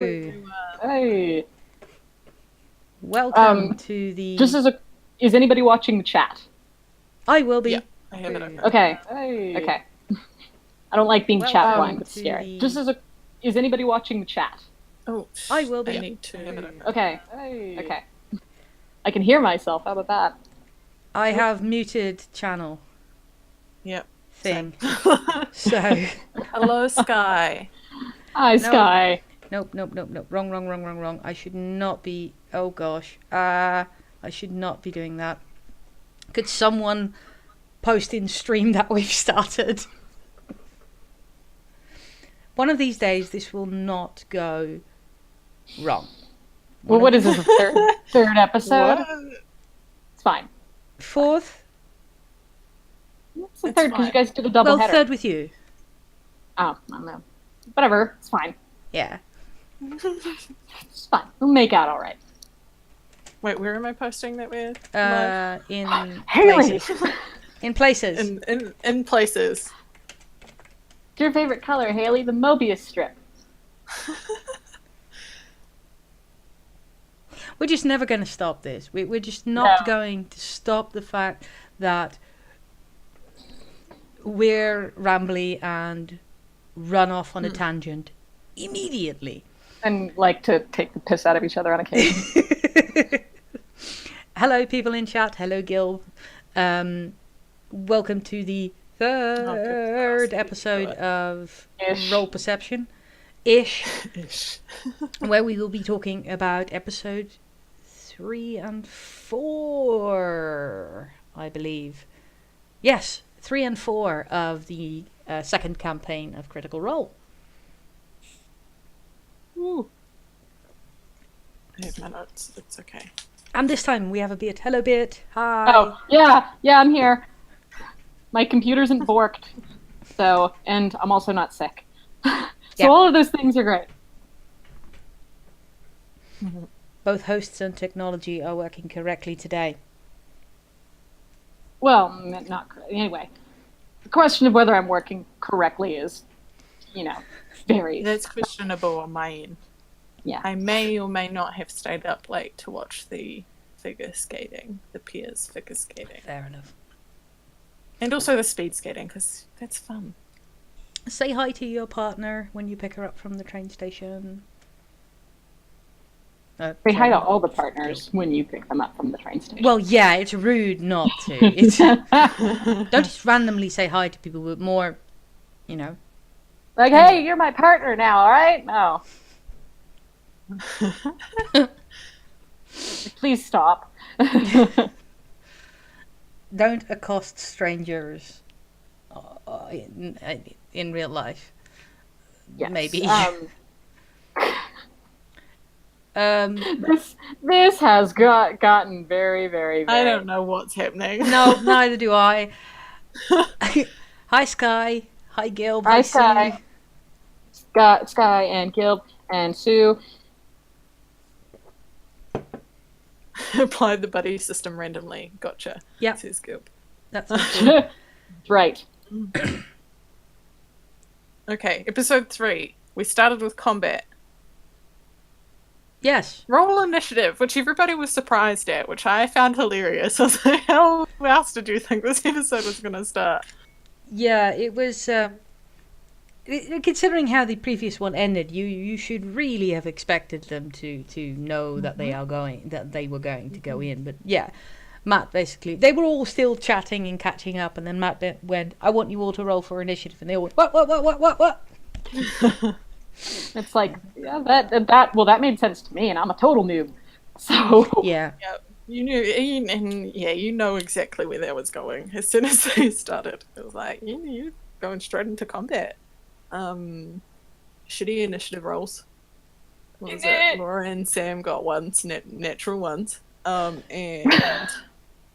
Hey. Welcome to the. Is anybody watching the chat? I will be. Yeah, I have it open. Okay. Hey. Okay. I don't like being chat blind. It's to scary. the- Is anybody watching the chat? Oh, I will be. I need to have it open. Okay. Hey. Okay. I can hear myself. How about that? I have muted channel Yep. thing. Same. So. Hello, Sky. Hi, Sky. Nope. Wrong. I should not be. Oh gosh. I should not be doing that. Could someone post in stream that we've started? One of these days, this will not go wrong. Well, what is this? The third episode? What? It's fine. Fourth? It's the It's third because you fine. guys did a double Well, header. third with you. Oh, I don't know. Whatever. It's fine. Yeah. It's fine. We'll make out all right. Wait, where am I posting that we're live? In Haley! places. In places. In places. What's your favorite color, Haley? The Mobius strip. We're just never going to stop this. We're just not No. going to stop the fact that we're rambly and run off on a tangent immediately. And like to take the piss out of each other on occasion. Hello, people in chat. Hello, Gil. Welcome to the third episode of Ish. Role Perception. Ish. Ish. Where we will be talking about episode 3 and 4, I believe. Yes, 3 and 4 of the second campaign of Critical Role. Ooh. I have my notes. It's okay. And this time we have a Beat. Hello, Beat. Hi. Oh, yeah, I'm here. My computer isn't borked, and I'm also not sick. So Yeah. all of those things are great. Both hosts and technology are working correctly today. Well, not anyway. The question of whether I'm working correctly is, very. That's questionable on my end. Yeah. I may or may not have stayed up late to watch the figure skating, the peers figure skating. Fair enough. And also the speed skating, because that's fun. Say hi to your partner when you pick her up from the train station. Say hi to all the partners when you pick them up from the train station. Well, yeah, it's rude not to. It's, don't just randomly say hi to people, but more, like, hey, you're my partner now, all right? No. Please stop. Don't accost strangers in real life. Yes. Maybe. This has gotten very, very, very... I don't know what's happening. No, neither do I. Hi, Sky. Hi, Gil. Hi, Sky. Sky and Gil and Sue. Applied the buddy system randomly. Gotcha. Yeah. Says Gil. That's cool. Right. Okay, episode 3. We started with combat. Yes. Roll initiative, which everybody was surprised at, which I found hilarious. I was like, how else did you think this episode was going to start? Yeah, it was. Considering how the previous one ended, you should really have expected them to know that they were going to go in. But yeah, Matt basically, they were all still chatting and catching up, and then Matt went, "I want you all to roll for initiative," and they all went, "What?" It's like, yeah, that made sense to me, and I'm a total noob. So Yeah. Yep. You knew, and yeah, you know exactly where that was going. As soon as they started, it was like, you're going straight into combat. Shitty initiative rolls. What was it? Laura and Sam got ones, natural ones. And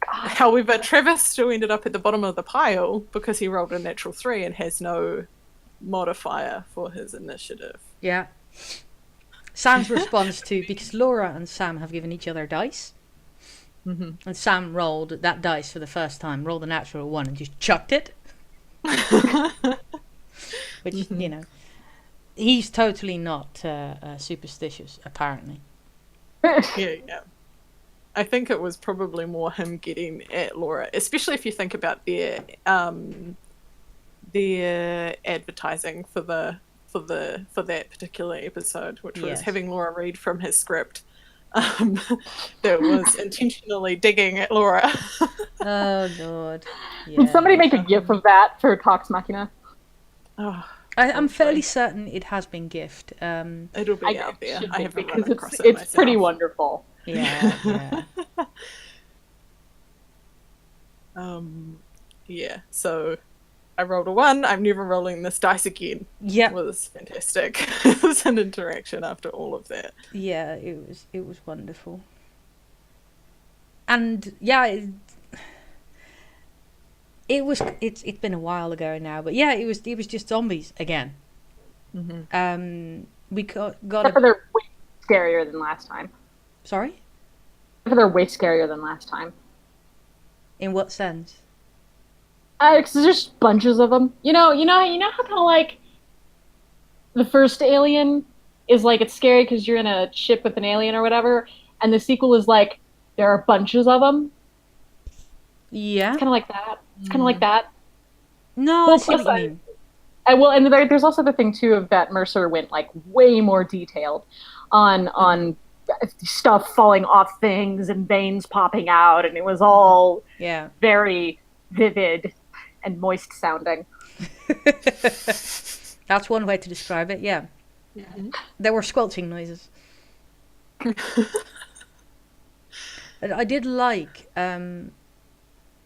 however, Travis still ended up at the bottom of the pile because he rolled a natural 3 and has no modifier for his initiative. Yeah. Sam's response to, because Laura and Sam have given each other dice, and Sam rolled that dice for the first time, rolled a natural 1 and just chucked it. Which, he's totally not superstitious, apparently. Yeah. I think it was probably more him getting at Laura, especially if you think about their advertising for that particular episode, which was Yes. having Laura read from his script. That was intentionally digging at Laura. Oh Lord. Can somebody Yeah. make a gif of that for Cox Machina? Oh, I'm fairly certain it has been gift. it'll be out there. Should I be, haven't because run across it it's myself. pretty wonderful. Yeah. Yeah, so I rolled a 1. I'm never rolling this dice again. Yeah. It was fantastic. It was an interaction after all of that. Yeah, it was wonderful. And yeah, it's been a while ago now, but yeah, it was just zombies again. We got Except for they're way scarier than last time. sorry? Except for they're way scarier than last time. In what sense? Because there's just bunches of them. You know how kind of like the first Alien is like it's scary because you're in a ship with an alien or whatever, and the sequel is like there are bunches of them. Yeah. It's kind of like that. It's kind of like that. No, Well, I see what plus you mean. And there's also the thing too of that Mercer went like way more detailed on stuff falling off things and veins popping out, and it was all Yeah. very vivid and moist sounding. That's one way to describe it. Yeah. There were squelching noises. And I did like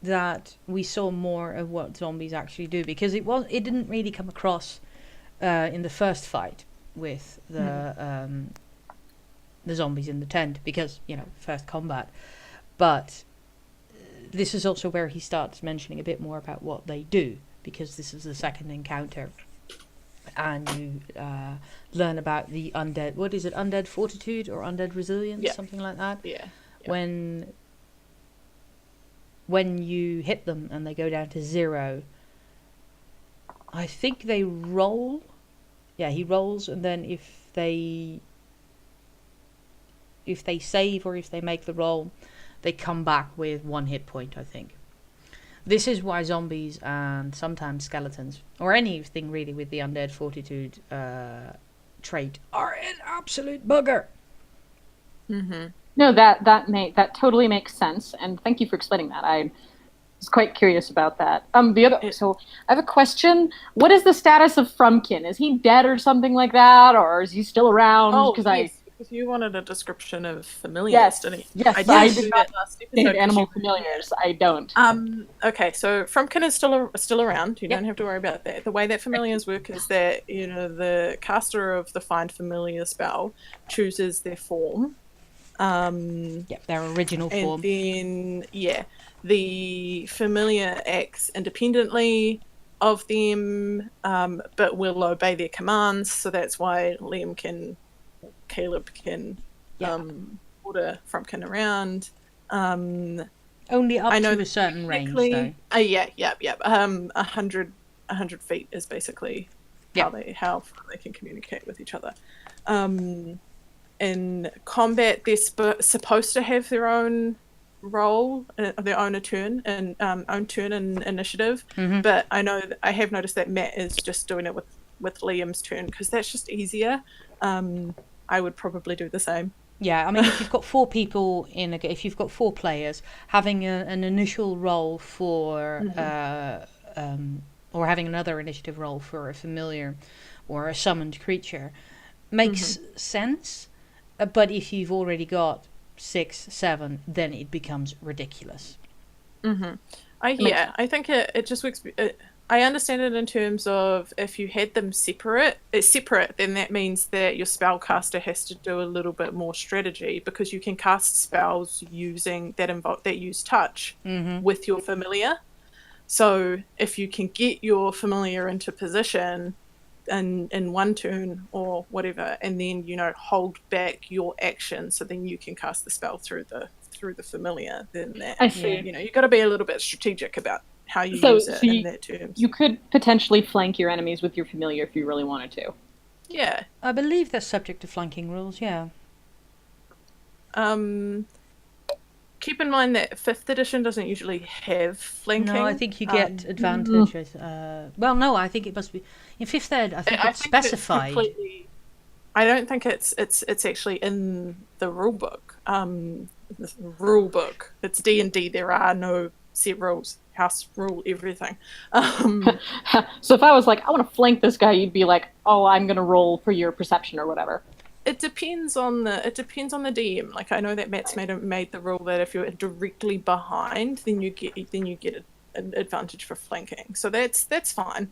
that we saw more of what zombies actually do, because it didn't really come across in the first fight with the zombies in the tent, because first combat. But this is also where he starts mentioning a bit more about what they do, because this is the second encounter, and you learn about the undead. What is it? Undead fortitude or undead resilience? Yeah. Something like that. Yeah. When you hit them and they go down to 0, I think they roll. Yeah, he rolls, and then if they save or if they make the roll, they come back with 1 hit point, I think. This is why zombies and sometimes skeletons, or anything really with the undead fortitude trait, are an absolute bugger. No, that totally makes sense, and thank you for explaining that. I was quite curious about that. So I have a question. What is the status of Frumpkin? Is he dead or something like that, or is he still around? Oh, yes, because you wanted a description of familiars, Yes, didn't you? yes, I did I do did that last episode. animal familiars. I don't. Okay, so Frumpkin is still around. You don't have to worry about that. The way that familiars work is that the caster of the Find Familiar spell chooses their form. Their original form. And then the familiar acts independently of them, but will obey their commands. So that's why Caleb can order Frumpkin around. Only up I know to a certain range, though. 100 feet is basically how they can communicate with each other. In combat, they're supposed to have their own role, their own turn, and own turn and initiative. But I have noticed that Matt is just doing it with Liam's turn, because that's just easier. I would probably do the same. Yeah, I mean, if you've got 4 people if you've got 4 players, having an initial roll for, or having another initiative roll for a familiar or a summoned creature makes sense. But if you've already got 6, 7, then it becomes ridiculous. I think it just works. I understand it in terms of if you had them separate, then that means that your spellcaster has to do a little bit more strategy, because you can cast spells that use touch with your familiar. So if you can get your familiar into position in one turn or whatever, and then hold back your action, so then you can cast the spell through the familiar, then that I see. you got to be a little bit strategic about how you use it in that terms. You could potentially flank your enemies with your familiar if you really wanted to. Yeah. I believe that's subject to flanking rules, yeah. Keep in mind that 5th edition doesn't usually have flanking. No, I think you get advantage. Well, no, I think it must be in 5th ed. I think it's specified. I don't think it's actually in the rule book. The rule book. It's D&D. There are no set rules. House rule everything. So if I was like, I want to flank this guy, you'd be like, oh, I'm gonna roll for your perception or whatever. It depends on the DM. Like, I know that Matt's made the rule that if you're directly behind, then you get an advantage for flanking. So that's fine.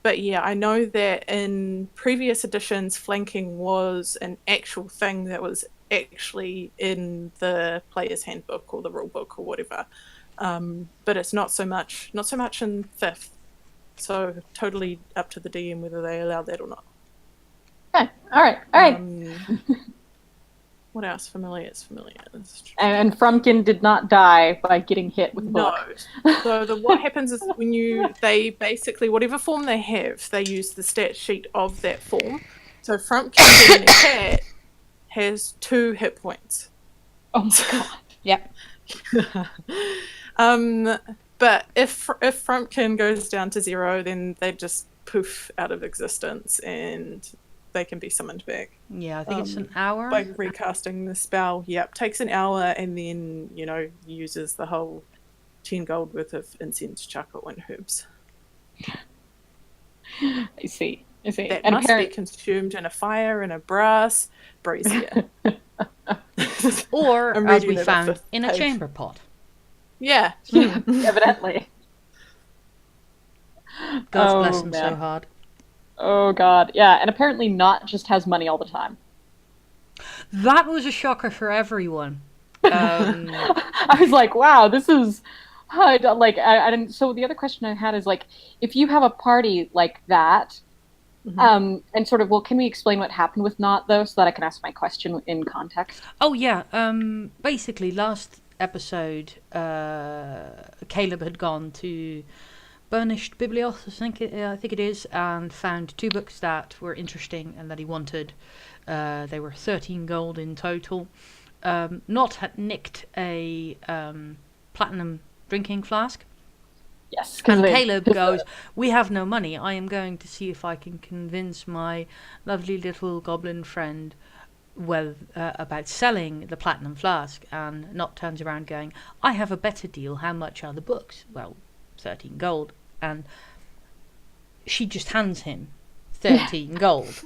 But yeah, I know that in previous editions, flanking was an actual thing that was actually in the player's handbook or the rule book or whatever. But it's not so much in 5th. So totally up to the DM whether they allow that or not. Okay. All right. What else? Familiars. And Frumpkin did not die by getting hit with a book. No. So what happens is they basically, whatever form they have, they use the stat sheet of that form. So Frumpkin being a cat has 2 hit points. Oh my god. Yep. But if Frumpkin goes down to 0, then they just poof out of existence and they can be summoned back. Yeah, I think it's an hour. By recasting the spell. Yep, takes an hour and then, uses the whole 10 gold worth of incense, charcoal, and herbs. I see. That and must be consumed in a fire in a brazier. Or, as we found, in a chamber pot. Yeah. Evidently. God bless him so hard. Oh god, yeah, and apparently Not just has money all the time. That was a shocker for everyone. I was like, wow, this is I didn't. So the other question I had is like, if you have a party like that, and sort of, well, can we explain what happened with Not though, so that I can ask my question in context? Oh yeah, basically last episode, Caleb had gone to Burnished Biblios, I think it is, and found 2 books that were interesting and that he wanted. They were 13 gold in total. Not had nicked a platinum drinking flask. Yes. And Caleb goes, we have no money. I am going to see if I can convince my lovely little goblin friend about selling the platinum flask. And Not turns around going, I have a better deal. How much are the books? Well, 13 gold. And she just hands him 13 gold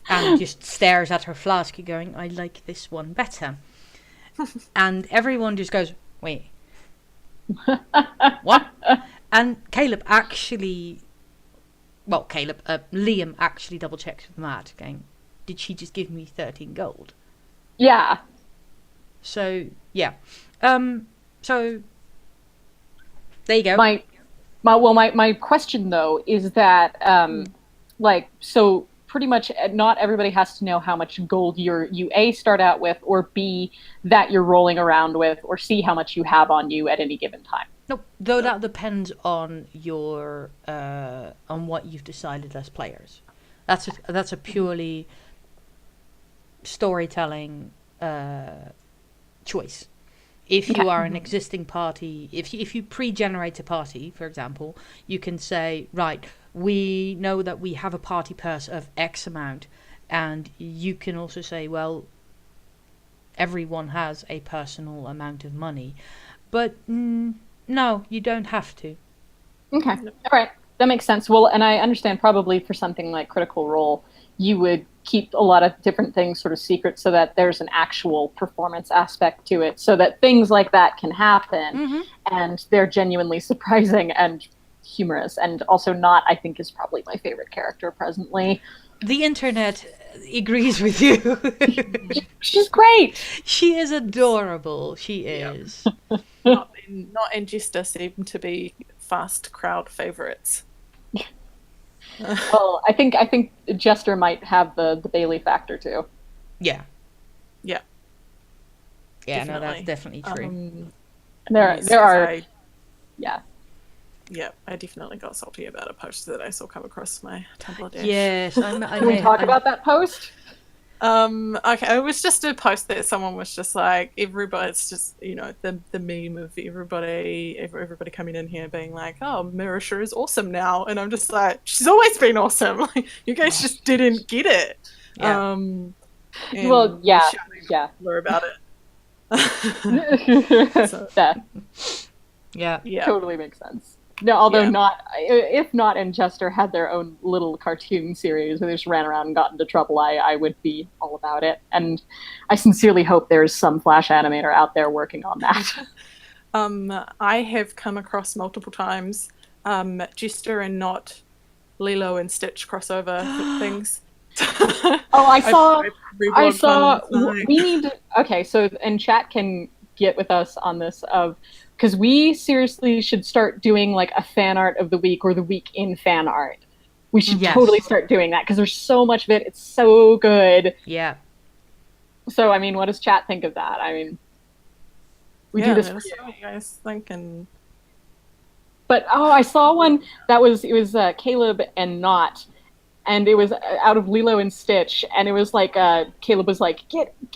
and just stares at her flask going, I like this one better. And everyone just goes, wait, what? And Liam actually double checks with Matt going, did she just give me 13 gold? Yeah. So yeah. So there you go. My question though is that so pretty much not everybody has to know how much gold you A, start out with, or B, that you're rolling around with, or C, how much you have on you at any given time. Nope. Though that depends on your on what you've decided as players. That's a purely storytelling choice. If you are an existing party, if you pre-generate a party, for example, you can say, right, we know that we have a party purse of X amount, and you can also say, well, everyone has a personal amount of money. But no, you don't have to. Okay, all right, that makes sense. Well, and I understand probably for something like Critical Role, you would keep a lot of different things sort of secret so that there's an actual performance aspect to it, so that things like that can happen, and they're genuinely surprising and humorous. And also Not, I think, is probably my favorite character presently. The internet agrees with you. She's great. She is adorable. She is. Not and Jester seem to be fast crowd favorites. Well, I think Jester might have the Bailey factor too. Yeah. Yeah. Yeah, definitely. No, that's definitely true. There are. Yeah. I definitely got salty about a post that I saw come across my Tumblr dash. Yes, Can we talk about that post? Okay, it was just a post that someone was just like, everybody's just, the meme of everybody coming in here being like, oh, Marisha is awesome now. And I'm just like, she's always been awesome. Like, you guys just didn't get it. Yeah. Well, yeah. Her about it. Yeah. Totally makes sense. No, although Yeah. if not and Jester had their own little cartoon series where they just ran around and got into trouble, I would be all about it. And I sincerely hope there's some Flash animator out there working on that. I have come across multiple times Jester and not Lilo and Stitch crossover things. Oh, I saw. reblogged We need to, okay, so and chat can get with us on this because we seriously should start doing like a fan art of the week or the week in fan art. We should totally start doing that because there's so much of it. It's so good. Yeah. So I mean, what does chat think of that? I mean, we do this for you. What you guys think, and But I saw one that was Caleb and Not, and it was out of Lilo and Stitch, and it was like Caleb was like,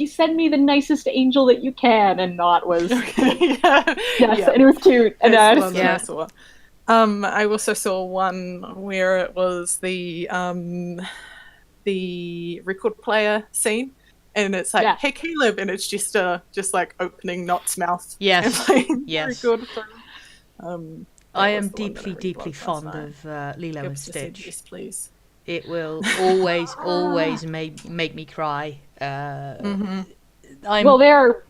send me the nicest angel that you can, and Not was yes, and it was cute. And I saw. I also saw one where it was the record player scene, and it's like, hey Caleb, and it's just like opening Not's mouth. Yes. Yes. Record. I am deeply fond of Lilo and Stitch. Yes, please. It will always make me cry. Well, there are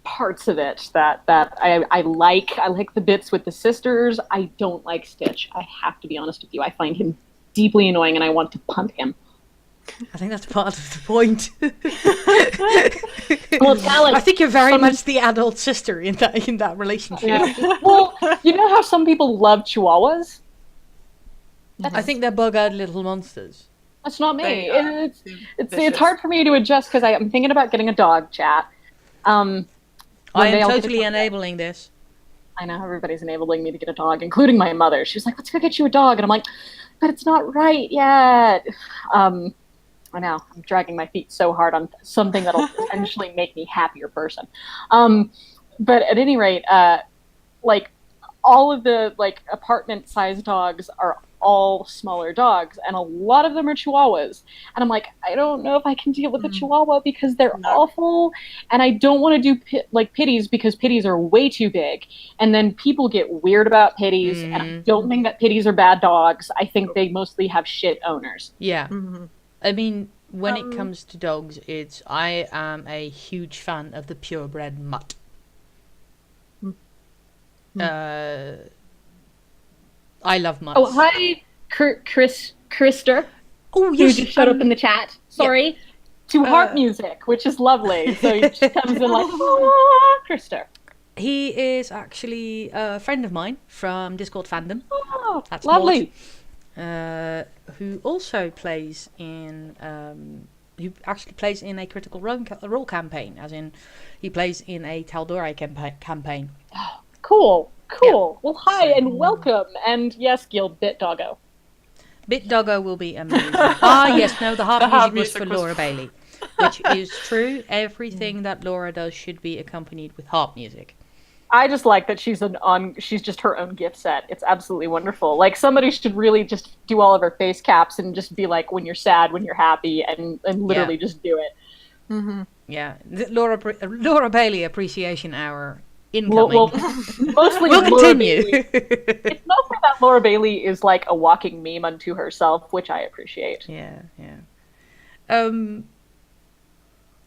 parts of it that I like. I like the bits with the sisters. I don't like Stitch. I have to be honest with you. I find him deeply annoying, and I want to punt him. I think that's part of the point. Well, it's kinda like I think you're very much the adult sister in that relationship. Yeah. Well, you know how some people love Chihuahuas? I think they're bug-eyed little monsters. That's not me. It's hard for me to adjust because I'm thinking about getting a dog, chat. I am totally enabling this. I know everybody's enabling me to get a dog, including my mother. She was like, let's go get you a dog. And I'm like, but it's not right yet. I know, I'm dragging my feet so hard on something that'll potentially make me a happier person. But at any rate, like all of the like apartment-sized dogs are all smaller dogs, and a lot of them are Chihuahuas. And I'm like, I don't know if I can deal with a Chihuahua because they're awful, and I don't want to do pitties because pitties are way too big. And then people get weird about pitties, and I don't think that pitties are bad dogs. I think they mostly have shit owners. Yeah. I mean, when it comes to dogs, I am a huge fan of the purebred mutt. I love mutts. Oh, hi, Krister. Oh, yes. Who just showed up in the chat. Sorry. Yeah. To harp music, which is lovely. So he just comes in like, Krister. He is actually a friend of mine from Discord fandom. Oh, that's lovely. Who also plays in who actually plays in a Critical Role campaign, as in he plays in a Tal'Dorei campaign. Oh, cool. Yeah. Well, hi and welcome. And yes, Guild Bit Doggo. Bit Doggo will be amazing. Yes, no, the harp music was for Laura Bailey, which is true. Everything that Laura does should be accompanied with harp music. I just like that she's just her own gift set. It's absolutely wonderful. Like somebody should really just do all of her face caps and just be like when you're sad, when you're happy, and literally just do it. Yeah, the Laura Bailey Appreciation Hour incoming. Well, mostly we'll continue. It's mostly that Laura Bailey is like a walking meme unto herself, which I appreciate. Yeah.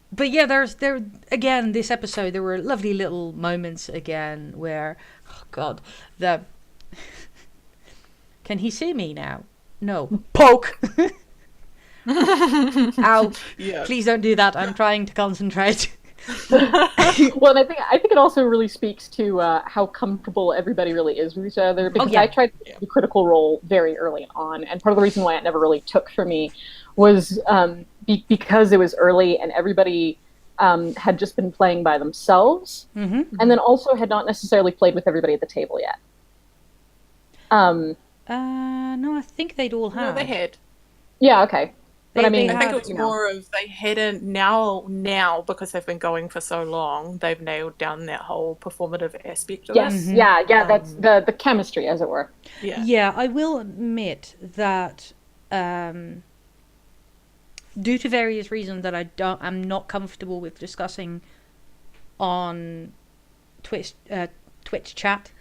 But yeah, there again this episode there were lovely little moments again where, oh god, can he see me now? No. Poke. Ow! Yeah. Please don't do that. I'm trying to concentrate. Well, and I think it also really speaks to how comfortable everybody really is with each other. Because I tried to do Critical Role very early on, and part of the reason why it never really took for me was because it was early and everybody had just been playing by themselves, and then also had not necessarily played with everybody at the table yet. No, I think they'd all No, have. they had. Yeah, okay. But I mean, I think it had, was more of they hadn't now because they've been going for so long. They've nailed down that whole performative aspect of yes, it. yeah, that's the chemistry, as it were. Yeah. Yeah, I will admit that due to various reasons that I'm not comfortable with discussing on Twitch chat.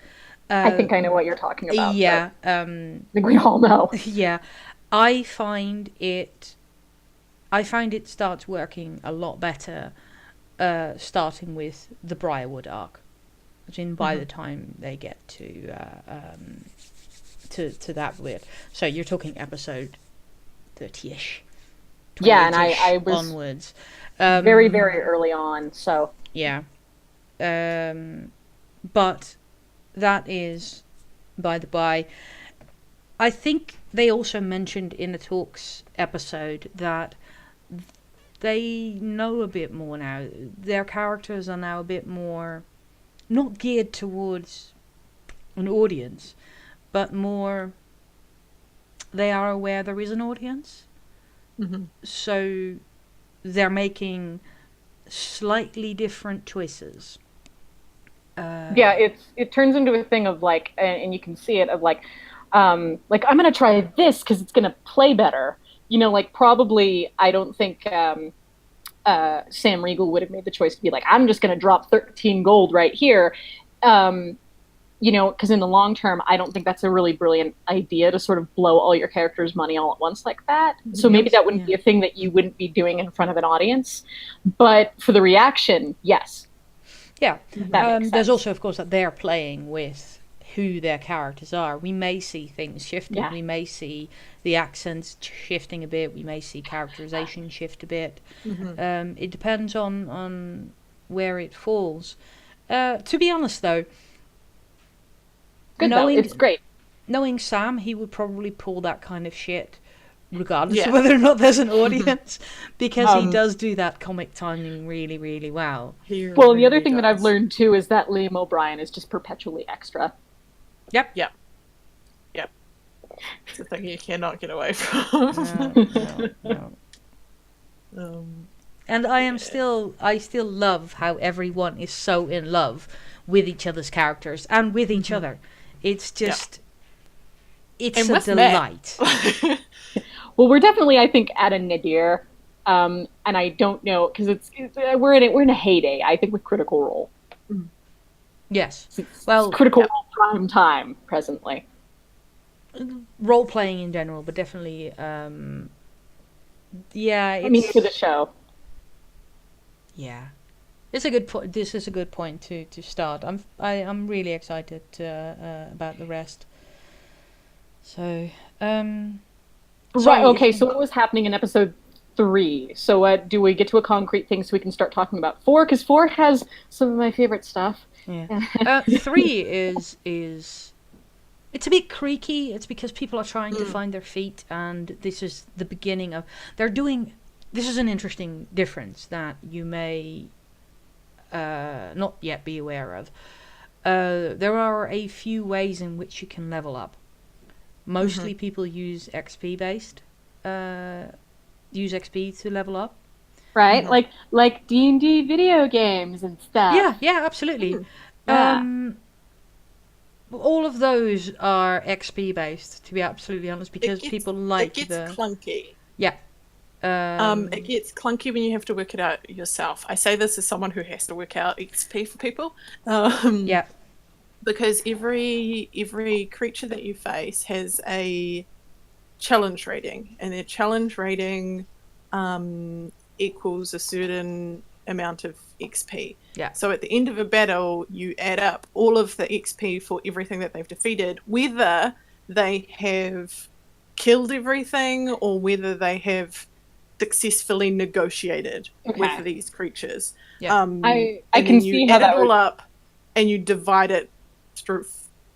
I think I know what you're talking about. Yeah, I think we all know. yeah. I find it starts working a lot better starting with the Briarwood arc. Which in by the time they get to that bit. So you're talking episode 30-ish. Yeah, and I was onwards. very, very early on, so. Yeah. But that is by the by. I think they also mentioned in the Talks episode that they know a bit more now. Their characters are now a bit more not geared towards an audience, but more they are aware there is an audience. So they're making slightly different choices. Yeah, it turns into a thing of like, and you can see it of like I'm gonna try this because it's gonna play better. You know, like probably I don't think Sam Riegel would have made the choice to be like, I'm just gonna drop 13 gold right here. You know, because in the long term, I don't think that's a really brilliant idea to sort of blow all your characters' money all at once like that. So maybe that wouldn't be a thing that you wouldn't be doing in front of an audience. But for the reaction, yes. Yeah. That makes there's sense. also, of course, that they're playing with who their characters are. We may see things shifting. Yeah. We may see the accents shifting a bit. We may see characterization shift a bit. It depends on where it falls. To be honest, though, Good though. It's great. knowing Sam, he would probably pull that kind of shit regardless Yeah. of whether or not there's an audience, because he does do that comic timing really, really well. Well, the other thing that I've learned too is that Liam O'Brien is just perpetually extra. Yep. It's a thing you cannot get away from. No. And I still love how everyone is so in love with each other's characters and with each other. It's just, it's And a with delight. Well, we're definitely, I think, at a nadir, and I don't know because we're in a heyday. I think with Critical Role. Yes. It's Well, Critical Role prime time presently. role playing in general, but definitely, I mean, for the show. Yeah, it's a good point. This is a good point to start. I'm really excited about the rest. So, Right. Okay. So what was happening in episode 3? So do we get to a concrete thing so we can start talking about 4? Because 4 has some of my favorite stuff. yeah. 3 is it's a bit creaky. It's because people are trying to find their feet, and this is the beginning of this is an interesting difference that you may not yet be aware of. There are a few ways in which you can level up. Mostly people use XP based. Use XP to level up. Right. Like D&D video games and stuff. Yeah, absolutely. Yeah. All of those are XP based, to be absolutely honest, because people like it gets clunky. Yeah. It gets clunky when you have to work it out yourself. I say this as someone who has to work out XP for people. Yeah. Because every creature that you face has a challenge rating, and their challenge rating equals a certain amount of XP. Yeah. So at the end of a battle, you add up all of the XP for everything that they've defeated, whether they have killed everything or whether they have successfully negotiated with these creatures. Yeah. I can see how that all would... up, and you divide it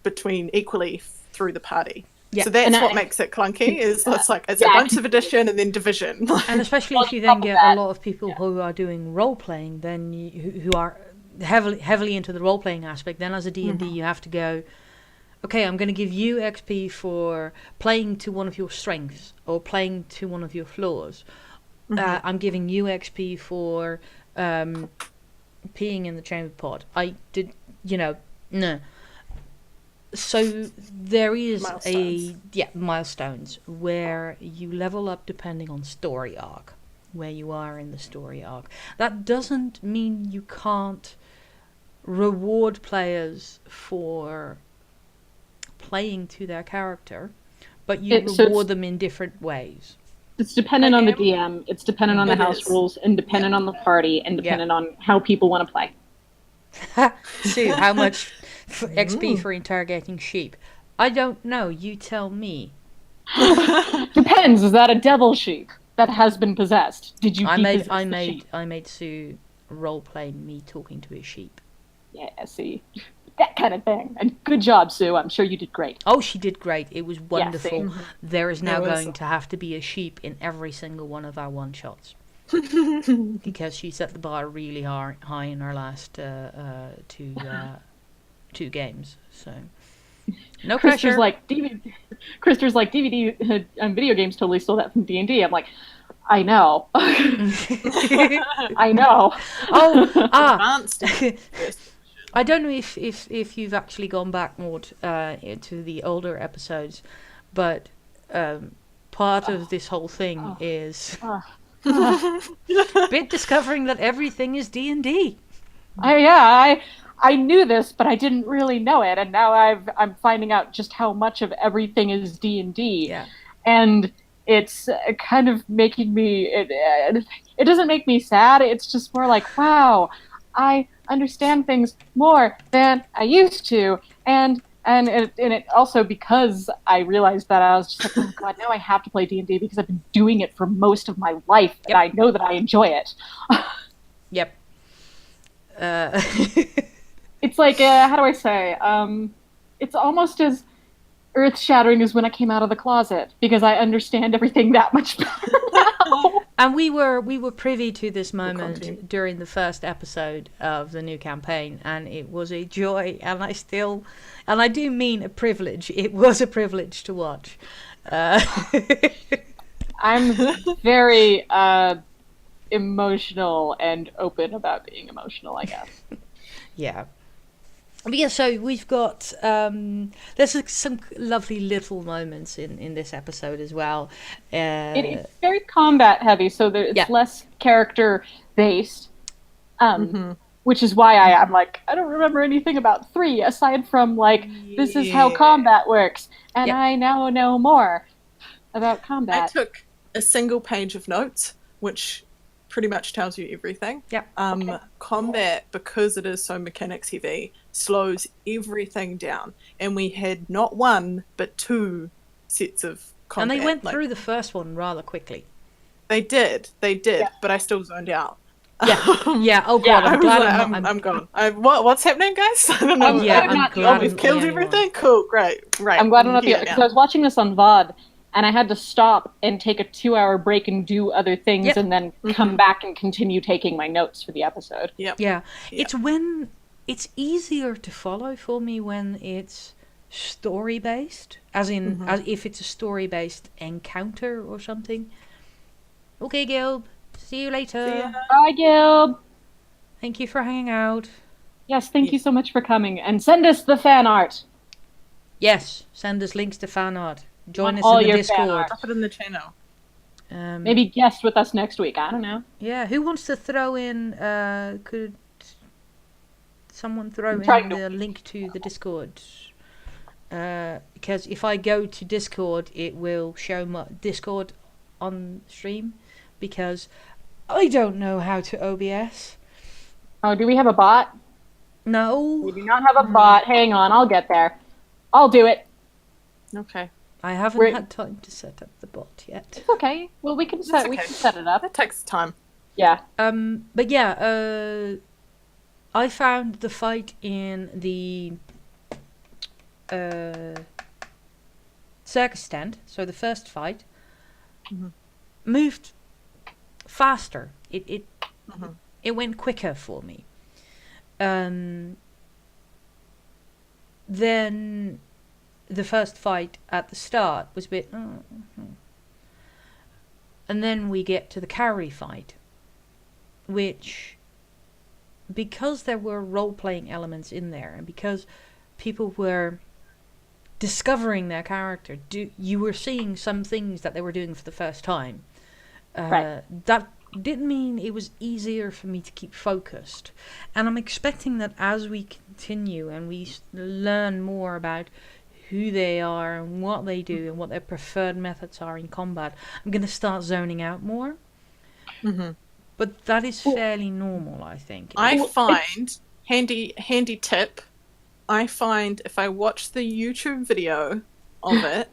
between equally through the party. Yeah. So that's what makes it clunky. It's a bunch of addition and then division. And especially if you then get a lot of people who are doing role playing, then who are heavily into the role playing aspect. Then as a D&D, you have to go, okay, I'm going to give you XP for playing to one of your strengths or playing to one of your flaws. I'm giving you XP for peeing in the chamber pot. I did, no. So there is milestones where you level up depending on story arc, where you are in the story arc. That doesn't mean you can't reward players for playing to their character, but you reward them in different ways. It's dependent on the DM, it's dependent on the house rules, and dependent on the party, and dependent on how people want to play. Sue, how much XP for interrogating sheep? I don't know. You tell me. Depends. Is that a devil sheep that has been possessed? Did you? I made Sue roleplay me talking to a sheep. Yeah, see, that kind of thing. And good job, Sue. I'm sure you did great. Oh, she did great. It was wonderful. Yeah, there is now going to have to be a sheep in every single one of our one shots. Because she set the bar really high in her last two games, so no pressure. Krister's like DVD and video games totally stole that from D&D. I'm like, I know. I know. Advanced. I don't know if you've actually gone back more to the older episodes, but part of this whole thing is bit discovering that everything is D&D. I knew this, but I didn't really know it, and now I'm finding out just how much of everything is D&D. Yeah. And it's kind of making me. It doesn't make me sad. It's just more like, wow, I understand things more than I used to, and it also, because I realized that, I was just like, oh god, now I have to play D&D because I've been doing it for most of my life, and I know that I enjoy it. Yep. It's like, how do I say? It's almost as earth-shattering as when I came out of the closet, because I understand everything that much better now. And we were privy to this moment during the first episode of the new campaign, and it was a joy, and I do mean a privilege. It was a privilege to watch. I'm very emotional and open about being emotional, I guess. Yeah. But yeah, so we've got there's some lovely little moments in this episode as well. It's very combat heavy, so it's less character based, which is why I'm like, I don't remember anything about 3 aside from like, this is how combat works, and I now know more about combat. I took a single page of notes, which pretty much tells you everything. Combat, because it is so mechanics heavy, slows everything down, and we had not 1 but 2 sets of combat. And they went through the first one rather quickly. They did, but I still zoned out. Yeah. Oh god, I'm glad I'm gone. What's happening, guys? I don't know. I'm glad we've killed everything. Cool, great. I'm glad I'm not because I was watching this on VOD, and I had to stop and take a 2-hour break and do other things, and then come back and continue taking my notes for the episode. It's when it's easier to follow for me when it's story based, as if it's a story based encounter or something. Okay, Gilb. See you later. See ya. Bye, Gilb. Thank you for hanging out. Yes, thank you so much for coming, and send us the fan art. Yes, send us links to fan art. Join us in the Discord. Drop it in the channel. Maybe guest with us next week. I don't know. Yeah, who wants to throw in? Could someone throw in the link to the Discord? Because if I go to Discord, it will show my Discord on stream. Because I don't know how to OBS. Oh, do we have a bot? No. We do not have a bot. Hang on, I'll get there. I'll do it. Okay. I haven't had time to set up the bot yet. It's okay. Well, we can set it up. That takes time. Yeah. But yeah, I found the fight in the circus tent, so the first fight, moved faster. It went quicker for me. Then the first fight at the start was a bit, and then we get to the Kairi fight, which, because there were role-playing elements in there, and because people were discovering their character, you were seeing some things that they were doing for the first time. Right. That didn't mean it was easier for me to keep focused. And I'm expecting that as we continue and we learn more about who they are and what they do and what their preferred methods are in combat, I'm going to start zoning out more. Mm-hmm. But that is fairly normal, I think. I find, handy tip, I find if I watch the YouTube video of it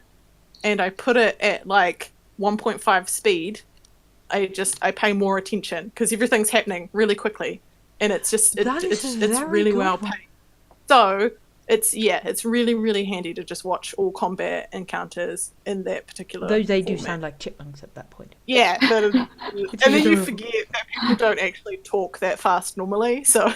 and I put it at like 1.5 speed, I pay more attention because everything's happening really quickly, and it's really well paced. So it's really, really handy to just watch all combat encounters in that particular. Though they do format. sound like chipmunks at that point. Yeah, and then you forget that people don't actually talk that fast normally. So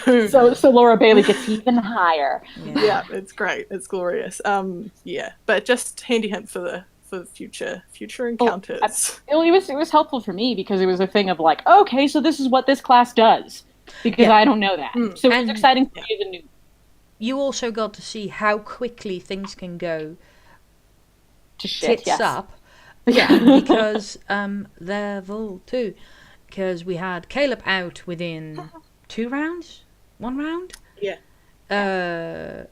Laura Bailey gets even higher. Yeah, it's great. It's glorious. But just handy hint for future encounters. It was helpful for me because it was a thing of like, okay, so this is what this class does, because I don't know that. So it's exciting for me as a new. You also got to see how quickly things can go to shit, tits up. Yeah, because level 2. Because we had Caleb out within 2 rounds? 1 round? Yeah.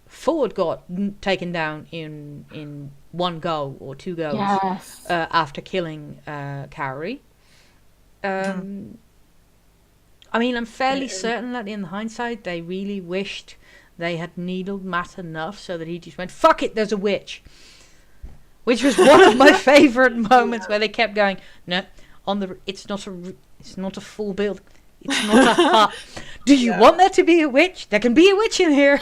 Ford got taken down in 1 go or 2 goes after killing Kairi. I mean, I'm fairly certain that in hindsight they really wished they had needled Matt enough so that he just went, fuck it, there's a witch. Which was one of my favourite moments where they kept going, no, it's not a full build. It's not a hut. Do you want there to be a witch? There can be a witch in here.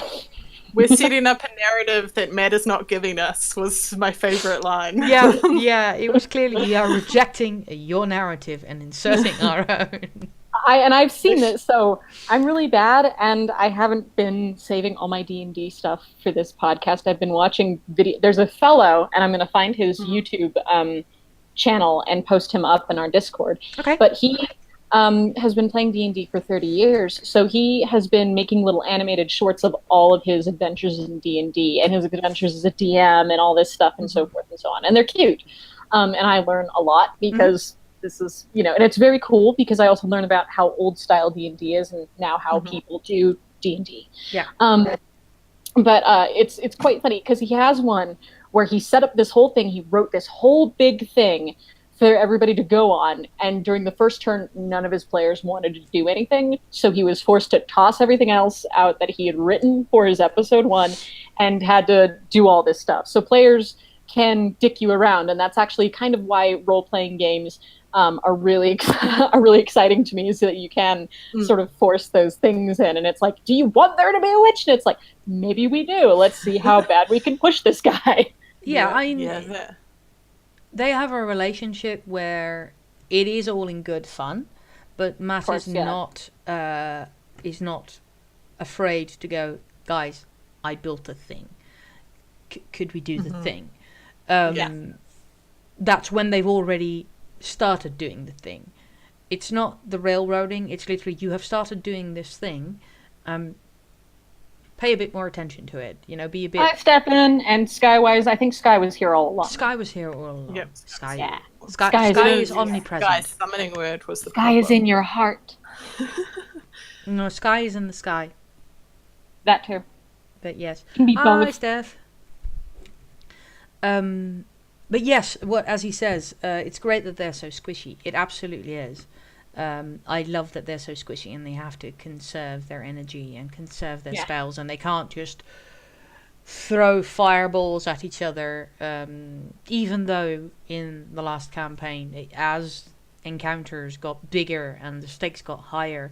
We're setting up a narrative that Matt is not giving us, was my favourite line. Yeah, it was clearly we are rejecting your narrative and inserting our own. I've seen this, so I'm really bad, and I haven't been saving all my D&D stuff for this podcast. I've been watching video. There's a fellow, and I'm going to find his YouTube channel and post him up in our Discord. Okay. But he has been playing D&D for 30 years, so he has been making little animated shorts of all of his adventures in D&D and his adventures as a DM and all this stuff and so forth and so on. And they're cute. And I learn a lot because this is, and it's very cool because I also learn about how old style D&D is and now how people do D&D. Yeah. But it's quite funny because he has one where he set up this whole thing. He wrote this whole big thing for everybody to go on, and during the first turn, none of his players wanted to do anything, so he was forced to toss everything else out that he had written for his episode 1 and had to do all this stuff. So players can dick you around, and that's actually kind of why role-playing games are really exciting to me, is that you can sort of force those things in, and it's like, do you want there to be a witch? And it's like, maybe we do. Let's see how bad we can push this guy. They have a relationship where it is all in good fun, but Matt is not afraid to go, guys, I built a thing. Could we do the thing? That's when they've already started doing the thing. It's not the railroading, it's literally, you have started doing this thing. Pay a bit more attention to it, be a bit... I step in, and Skywise, I think Sky was here all along. Sky was here all along. Yep. Sky is omnipresent. Sky's summoning word was the Sky is in your heart. No, Sky is in the sky. That too. But yes. Can be both. Hi, Steph. But yes, as he says, it's great that they're so squishy. It absolutely is. I love that they're so squishy and they have to conserve their energy and conserve their spells, and they can't just throw fireballs at each other. Even though in the last campaign, as encounters got bigger and the stakes got higher,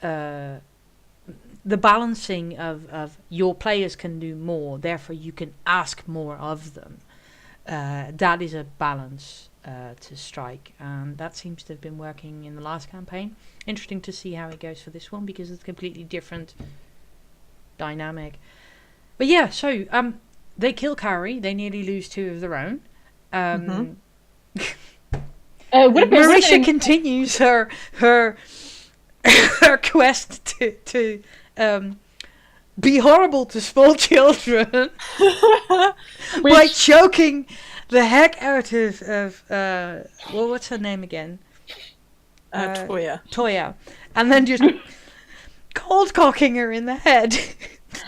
the balancing of your players can do more, therefore you can ask more of them. That is a balance to strike, and that seems to have been working in the last campaign. Interesting to see how it goes for this one, because it's a completely different dynamic. But yeah, so they kill Kaori. They nearly lose 2 of their own. Would it be Marisha something- continues her her quest to be horrible to small children by choking the heck out of well, what's her name again? Toya. Toya, and then just cold cocking her in the head.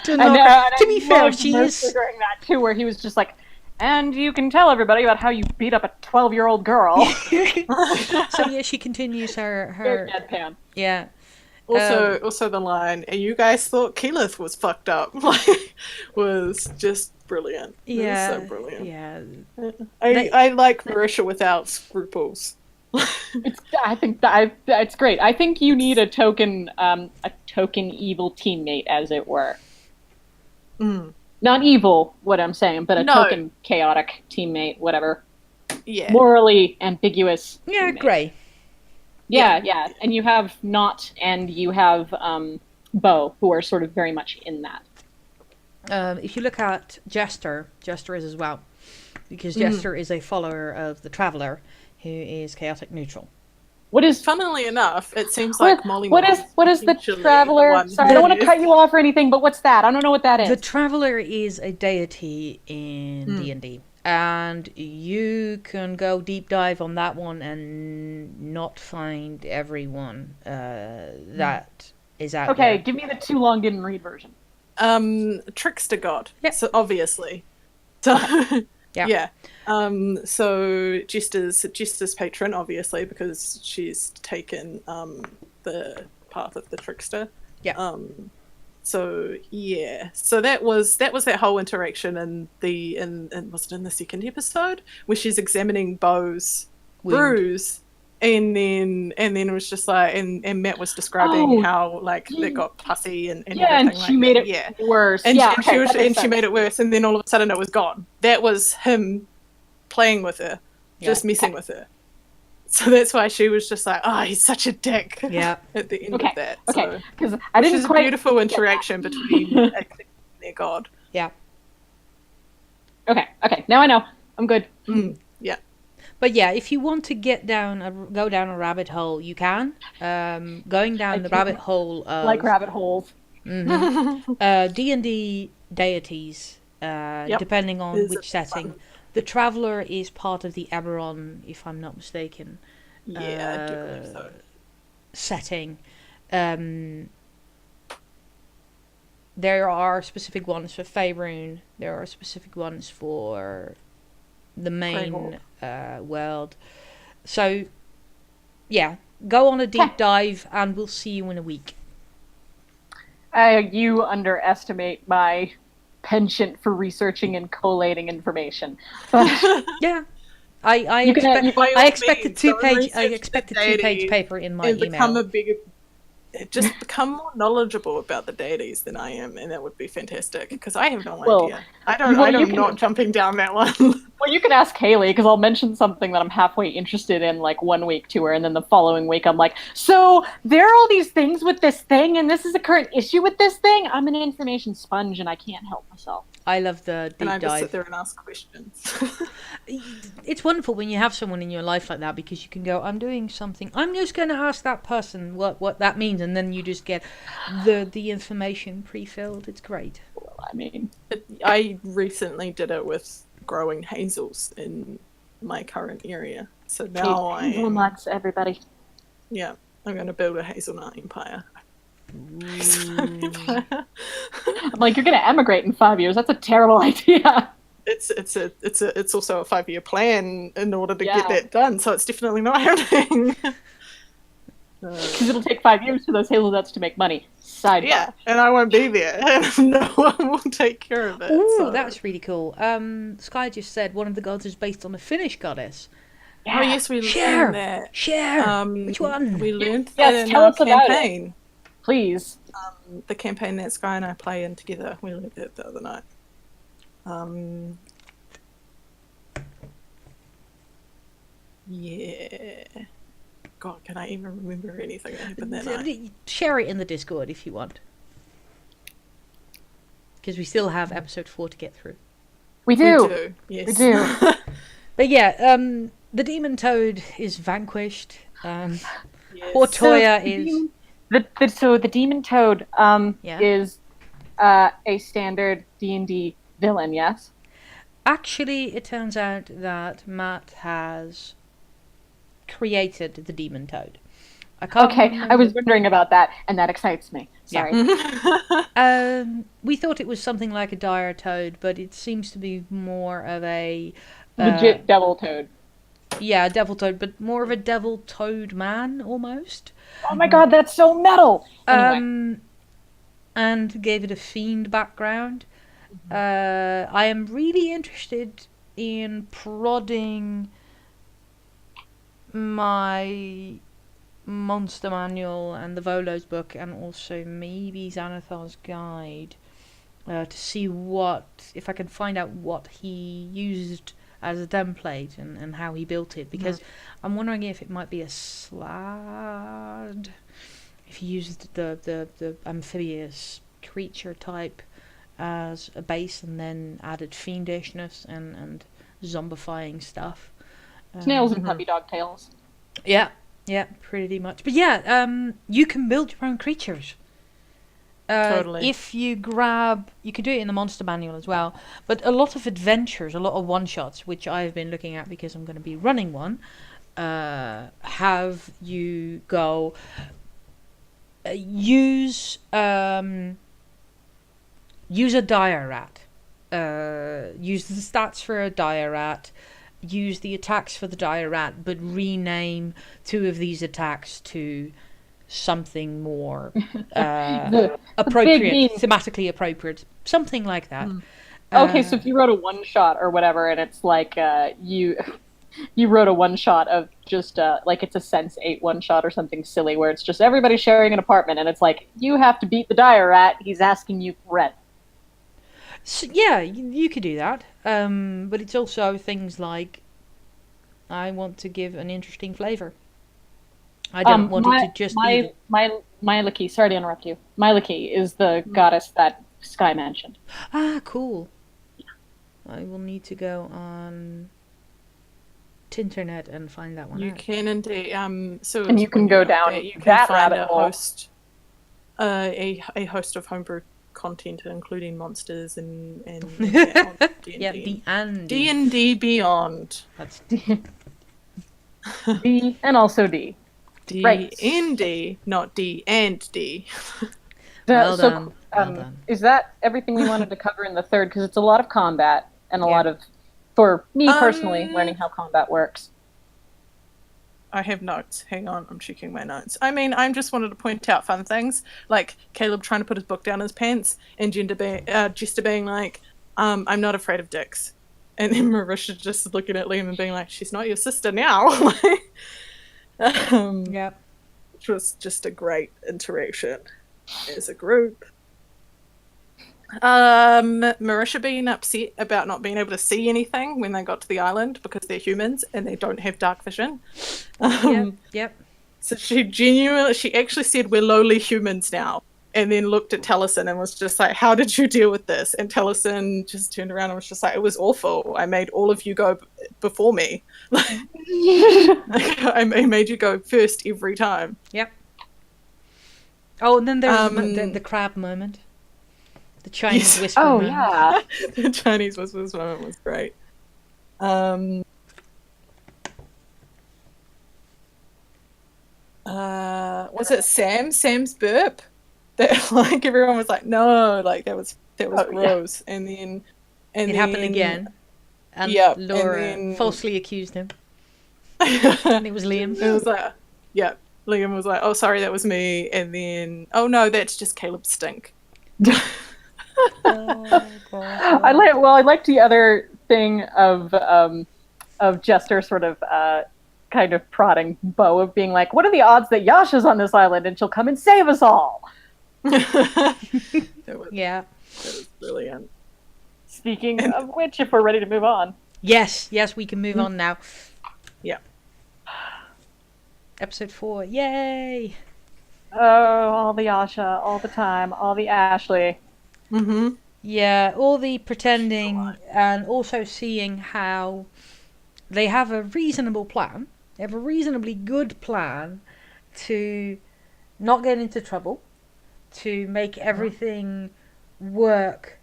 To be fair, she is during that too, where he was just like, and you can tell everybody about how you beat up a 12-year-old girl. So yeah, she continues her Very deadpan. yeah. Also the line, and you guys thought Keyleth was fucked up, like, was just brilliant. Yeah, it was so brilliant. yeah. I like Marisha without scruples. I think it's great. I think you need a token evil teammate, as it were. Not evil, what I'm saying, but a token chaotic teammate, whatever. Yeah. Morally ambiguous. Yeah, teammate. grey. Yeah. And you have Not and you have Bo, who are sort of very much in that. If you look at Jester is as well, because Jester is a follower of the Traveller, who is chaotic neutral. Funnily enough, it seems like Molly. What is the Traveller? Sorry, I don't want to cut you off or anything, but what's that? I don't know what that is. The Traveller is a deity in D&D. And you can go deep dive on that one and not find everyone that is out there. Okay, give me the too long didn't read version. Trickster god. Yep. So obviously. So Yeah. So Jester's patron, obviously, because she's taken the path of the trickster. Yeah. So yeah, so that was that whole interaction in was it in the second episode where she's examining Bo's bruise, and then it was just like and Matt was describing how like it got pussy and and everything she like made that. it worse. And, yeah, she made it worse, and then all of a sudden it was gone. That was him playing with her, just messing with her. So that's why she was just like, "Oh, he's such a dick." Yeah. At the end of that. Okay. So, Because I which didn't is quite a beautiful interaction between their god. Yeah. Okay. Now I know. I'm good. Yeah. But yeah, if you want to go down a rabbit hole, you can. Going down the rabbit hole of Like rabbit holes. D&D deities, depending on which setting. The Traveller is part of the Eberron, if I'm not mistaken. Yeah, I do believe so. Setting. There are specific ones for Faerun. There are specific ones for the main world. So, yeah, go on a deep dive, and we'll see you in a week. You underestimate my penchant for researching and collating information. But Yeah. I expect a two-page paper in my email. Become more knowledgeable about the deities than I am, and that would be fantastic because I have no Well, idea. I'm not jumping down that one. Well, you can ask Haley, because I'll mention something that I'm halfway interested in, like, 1 week to her, and then the following week I'm like, so there are all these things with this thing, and this is a current issue with this thing? I'm an information sponge, and I can't help myself. I love the deep And I just dive. sit there and ask questions. It's wonderful when you have someone in your life like that, because you can go, I'm doing something, I'm just going to ask that person what that means, and then you just get the information pre-filled. It's great. Well, I mean... I recently did it with growing hazels in my current area. So now Hazelnuts, everybody. Yeah, I'm going to build a hazelnut empire. I'm like, you're going to emigrate in 5 years. That's a terrible idea. It's also a 5-year plan in order to get that done. So it's definitely not happening. Because it'll take 5 years for those hazelnuts to make money. Sidebar. Yeah, and I won't be there, and no one will take care of it. Ooh, so. that's really cool. Sky just said one of the gods is based on a Finnish goddess. Oh yes, we learned that. Share. Which one? We learned that in tell our us about campaign. Please. The campaign that Sky and I play in together. We learned that the other night. Yeah. God, can I even remember anything that happened that night? Share it in the Discord if you want. Because we still have episode 4 to get through. We do. Yes. We do. But yeah, the demon toad is vanquished. Yes. Portoya the is demon- so the demon toad Yeah. is a standard D&D villain, yes? actually. It turns out that Matt has created the demon toad. I can't Okay, remember. I was wondering about that, and that excites me. Sorry. We thought it was something like a dire toad, but it seems to be more of a Legit devil toad. yeah, devil toad, but more of a devil toad man almost. Oh my god, that's so metal! Anyway. And gave it a fiend background. I am really interested in prodding my monster manual and the Volo's book, and also maybe Xanathar's guide, to see if I can find out what he used as a template and how he built it, because I'm wondering if it might be a slad, if he used the amphibious creature type as a base and then added fiendishness and zombifying stuff. Snails and puppy dog tails. Yeah, pretty much. But yeah, you can build your own creatures. Totally. If you can do it in the monster manual as well. But a lot of adventures, a lot of one-shots, which I've been looking at because I'm going to be running one, have you go use a dire rat. Use the stats for a dire rat. Use the attacks for the dire rat, but rename 2 of these attacks to something more appropriate, thematically appropriate, something like that. Okay, so if you wrote a one-shot or whatever, and it's like you wrote a one-shot of just like it's a Sense 8 one-shot or something silly where it's just everybody sharing an apartment, and it's like, you have to beat the dire rat, he's asking you for rent. So, yeah, you could do that. But it's also things like, I want to give an interesting flavour. I don't want it to just be... Myliki, sorry to interrupt you. Myliki is the goddess that Sky mentioned. Ah, cool. I will need to go on Tinternet and find that one You out. can indeed. So and you can go down you can that find rabbit hole. A host of homebrew content, including monsters and yeah, D&D Beyond. That's D and also D. D&D, not D and D. Well done. Well done. Is that everything we wanted to cover in the third? Because it's a lot of combat and a lot of, for me personally, learning how combat works. I have notes. Hang on, I'm checking my notes. I mean, I just wanted to point out fun things, like Caleb trying to put his book down his pants, and Jester being like, I'm not afraid of dicks. And then Marisha just looking at Liam and being like, she's not your sister now. Yeah. Which was just a great interaction as a group. Marisha being upset about not being able to see anything when they got to the island because they're humans and they don't have dark vision. Yep. So she actually said, we're lowly humans now. And then looked at Taliesin and was just like, how did you deal with this? And Taliesin just turned around and was just like, it was awful. I made all of you go before me. I made you go first every time. Yep. Oh, and then there's the crab moment. The Chinese whisper moment. Yeah. The Chinese whispers moment was great. Was it Sam's burp? That like everyone was like, no, like that was gross. Yeah. And then it happened again. And Laura falsely accused him. And it was Liam. It was like, Liam was like, oh, sorry, that was me. And then, oh no, that's just Caleb's stink. I liked the other thing of Jester sort of kind of prodding Bo of being like, what are the odds that Yasha's on this island and she'll come and save us all? That was brilliant. Speaking of which, if we're ready to move on. Yes, we can move on now. Yeah. Episode 4, yay! Oh, all the Yasha, all the time, all the Ashley. Mm-hmm. Yeah, all the pretending and also seeing how they have a reasonable plan. They have a reasonably good plan to not get into trouble, to make everything work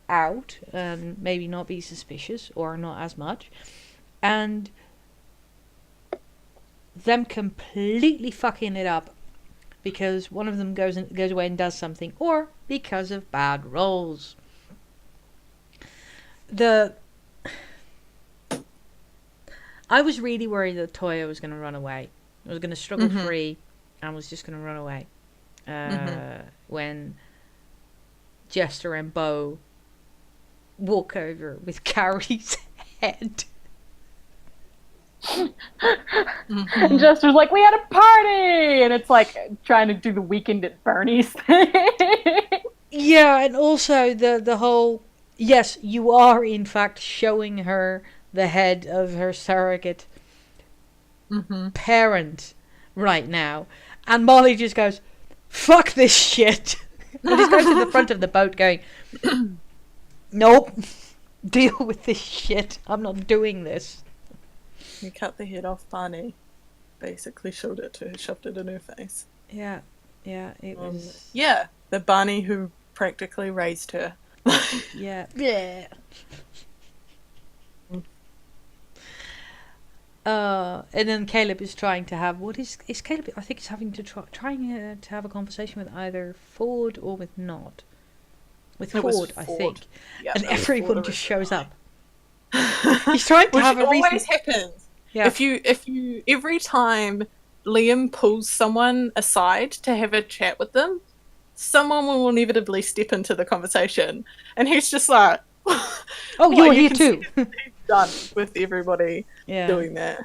out and maybe not be suspicious or not as much. And them completely fucking it up because one of them goes away and does something, or because of bad rolls. I was really worried that Toya was going to run away. I was going to struggle free and was just going to run away. When Jester and Bo walk over with Carrie's head. And Jester's like, we had a party! And it's like trying to do the Weekend at Bernie's thing. Yeah, and also the whole, yes, you are in fact showing her the head of her surrogate parent right now. And Molly just goes, fuck this shit. And just goes to the front of the boat going, nope, deal with this shit. I'm not doing this. He cut the head off Barney. Basically showed it to her, shoved it in her face. Yeah, it was... Yeah, the Barney who practically raised her. Yeah. And then Caleb is trying to have... What is Caleb? I think he's having to trying to have a conversation with either Ford or with Nod. With Ford, I think. Yeah, and everyone just shows up. He's trying to have a reason. Which always happens. Yeah. If you every time Liam pulls someone aside to have a chat with them, someone will inevitably step into the conversation, and he's just like, "Oh, you're here too." He's done with everybody doing that.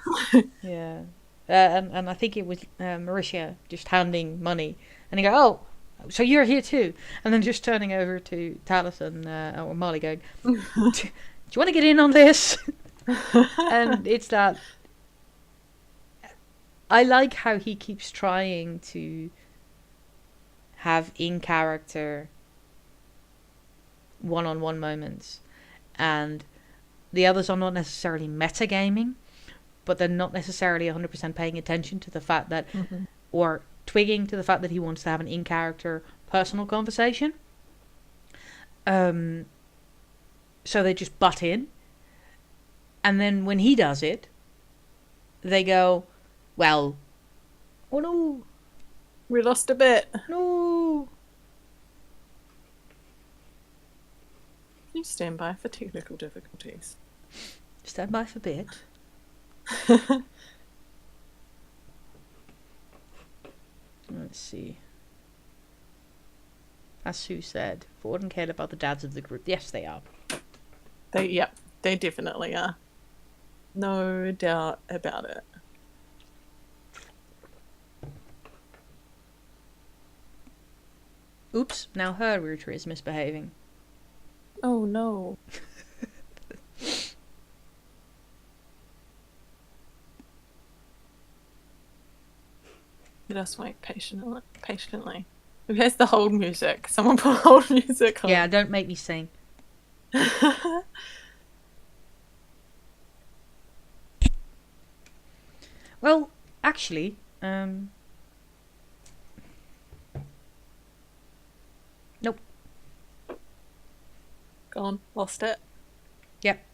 Yeah, and I think it was Mauricia just handing money, and he go, "Oh, so you're here too," and then just turning over to Taliesin or Molly, going, "Do you want to get in on this?" And it's that. I like how he keeps trying to have in character one-on-one moments, and the others are not necessarily metagaming, but they're not necessarily 100% paying attention to the fact that, or twigging to the fact that he wants to have an in character personal conversation. So they just butt in, and then when he does it, they go, well, oh no, we lost a bit. No. You stand by for technical difficulties. Stand by for bit. Let's see. As Sue said, Ford and Caleb are the dads of the group. Yes, they are. They definitely are. No doubt about it. Oops, now her router is misbehaving. Oh no. Let us wait patiently. Who has the hold music? Someone put hold music on. Yeah, don't make me sing. Well, actually, nope. Gone. Lost it. Yep.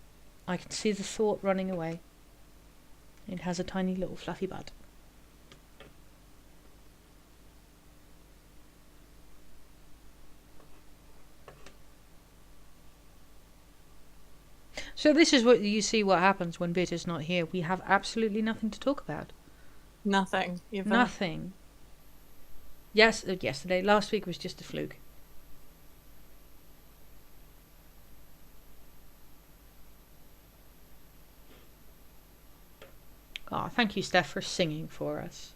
I can see the thought running away. It has a tiny little fluffy butt. So this is what you see what happens when Bit is not here. We have absolutely nothing to talk about. Nothing. Ever. Nothing. Yes, yesterday. Last week was just a fluke. Oh, thank you, Steph, for singing for us.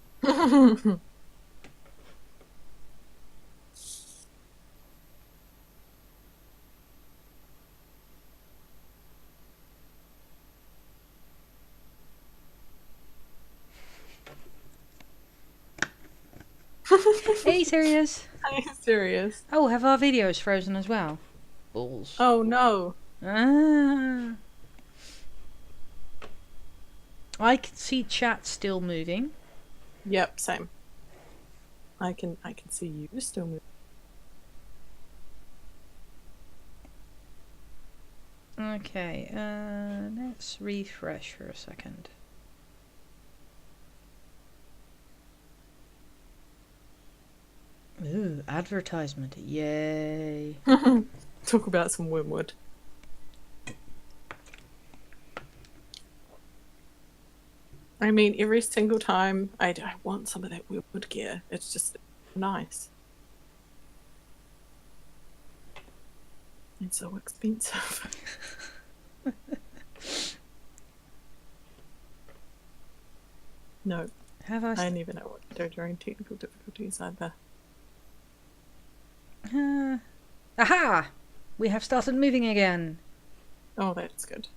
Are you serious? Are you serious? Oh, have our videos frozen as well? Balls. Oh no. Ah. I can see chat still moving. Yep, same. I can see you still moving. Okay, let's refresh for a second. Ooh, advertisement. Yay. Talk about some wormwood. I mean, every single time I want some of that wormwood gear. It's just nice. It's so expensive. No, Have I? I never know what to do during technical difficulties either. Aha! We have started moving again. Oh, that's good.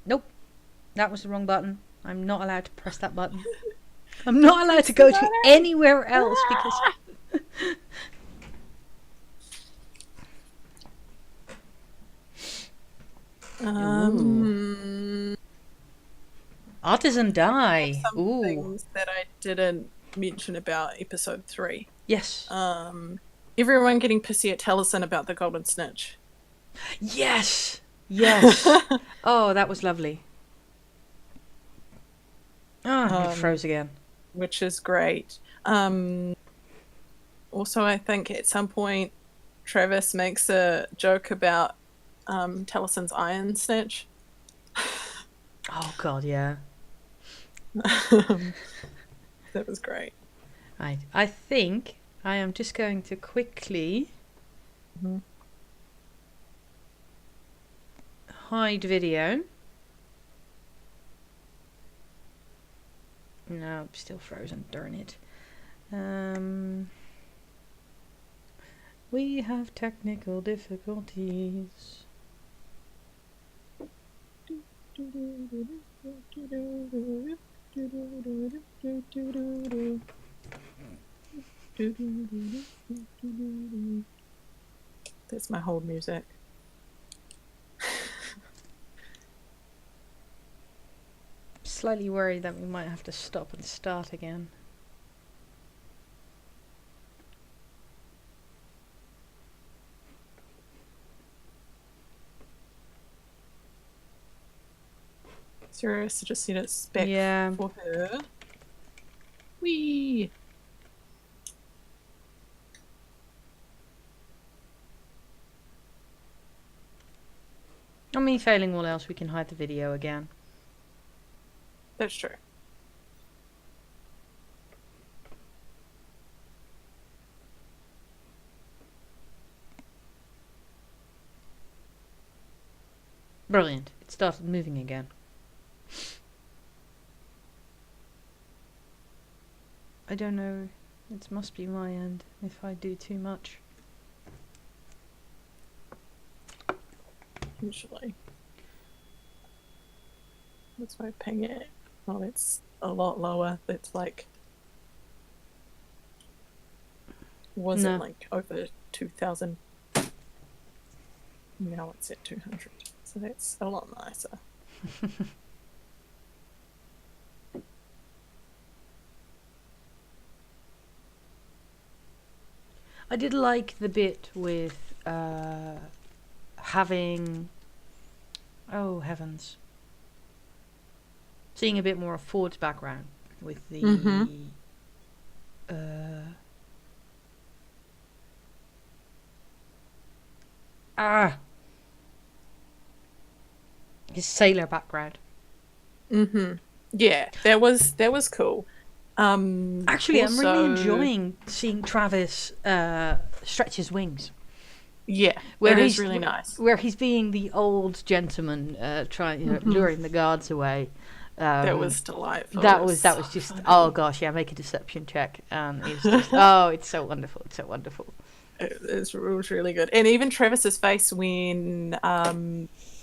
Nope. That was the wrong button. I'm not allowed to press that button. I'm not allowed to go to anywhere else because... Artisan die. Some Ooh. things that I didn't mention about episode 3. Yes. Everyone getting pissy at Taliesin about the golden snitch. Yes. Yes. Oh, that was lovely. Oh, it froze again. Which is great. Also, I think at some point Travis makes a joke about Taliesin's iron snitch. Oh god, yeah. That was great. Right. I think I am just going to quickly hide video. No, I'm still frozen, darn it. We have technical difficulties. That's my hold music. Slightly worried that we might have to stop and start again. Serious, just set it back Yeah. for her. Whee! I mean, failing all else, we can hide the video again. That's true. Brilliant. It started moving again. I don't know. It must be my end if I do too much. Usually. That's why I ping it. Oh, it's a lot lower. It's like... Was No. it like over 2,000? Now it's at 200. So that's a lot nicer. I did like the bit with having... Oh, heavens. Seeing a bit more of Ford's background with the... his sailor background. Yeah, that was cool. Actually, I'm really also- enjoying seeing Travis stretch his wings. Yeah, Where it he's is really nice. Where he's being the old gentleman, trying luring the guards away. That was delightful. That It was so just funny. oh gosh, yeah. Make a deception check, and it's just oh, it's so wonderful. It's so wonderful. It was really good. And even Travis's face when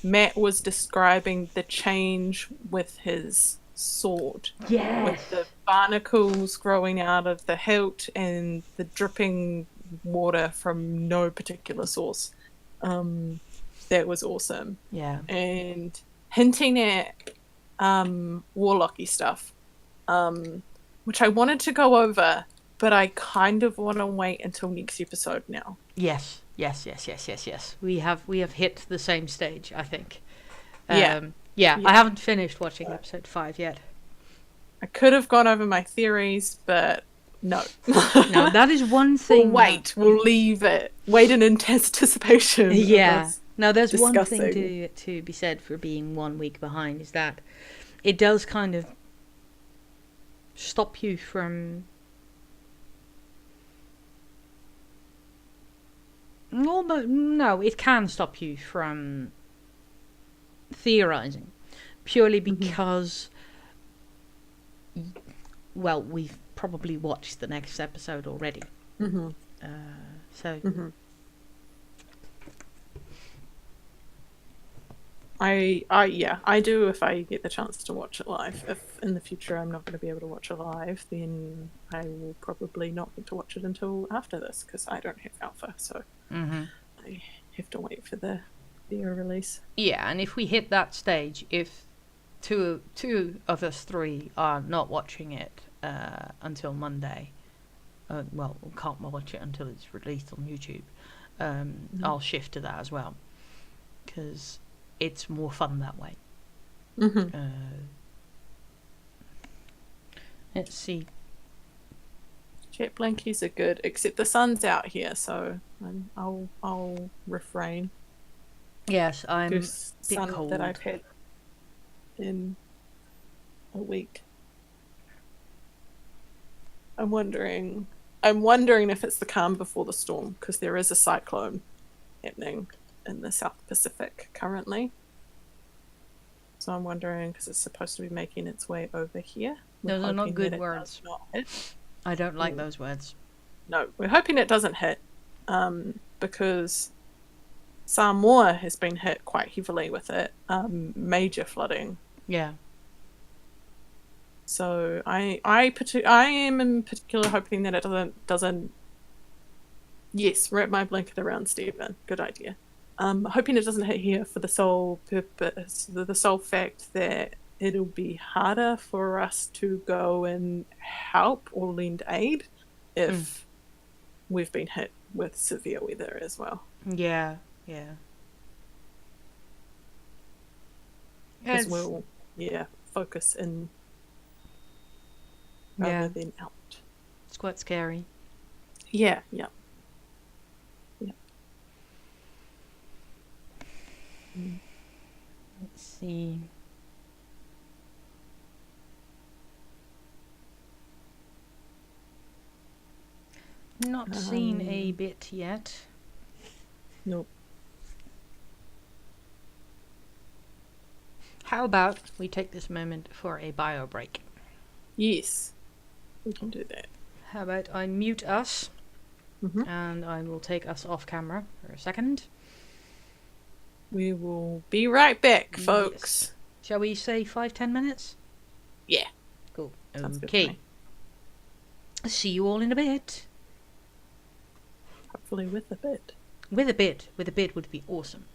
Matt was describing the change with his sword. Yes. With the barnacles growing out of the hilt and the dripping water from no particular source. That was awesome. Yeah. And hinting at warlocky stuff, which I wanted to go over, but I kind of want to wait until next episode now. Yes. We have hit the same stage, I think. Yeah. I haven't finished watching episode 5 yet. I could have gone over my theories, but no. No, that is one thing. We'll leave it. Wait in anticipation. Yeah. Now, there's one discussing. thing to be said for being 1 week behind, is that it does kind of stop you from... No, it can stop you from theorizing, purely because, well, we've probably watched the next episode already. I do if I get the chance to watch it live. If in the future I'm not going to be able to watch it live, then I will probably not get to watch it until after this, because I don't have Alpha, so I have to wait for the release. Yeah, and if we hit that stage, if two of us three are not watching it until Monday, well, we can't watch it until it's released on YouTube, I'll shift to that as well, because it's more fun that way. Let's see. Jet blankies are good, except the sun's out here, so I'll refrain. Yes, I'm a bit sun cold. that I've had in a week. I'm wondering if it's the calm before the storm, because there is a cyclone happening in the South Pacific currently. So I'm wondering, because it's supposed to be making its way over here. Those are not good words. I don't like those words. No, we're hoping it doesn't hit, because Samoa has been hit quite heavily with it, major flooding. Yeah. So I am in particular hoping that it doesn't. Yes, wrap my blanket around Stephen. Good idea. Hoping it doesn't hit here for the sole purpose, the sole fact that it'll be harder for us to go and help or lend aid if we've been hit with severe weather as well. Yeah. Because we'll focus in rather than out. It's quite scary. Yeah. Let's see. Not seen a bit yet. Nope. How about we take this moment for a bio break? Yes, we can do that. How about I mute us, and I will take us off camera for a second. We will be right back, folks. Yes. Shall we say 5-10 minutes? Yeah. Cool. Sounds good to Okay. me. See you all in a bit. Hopefully with a bit. With a bit would be awesome.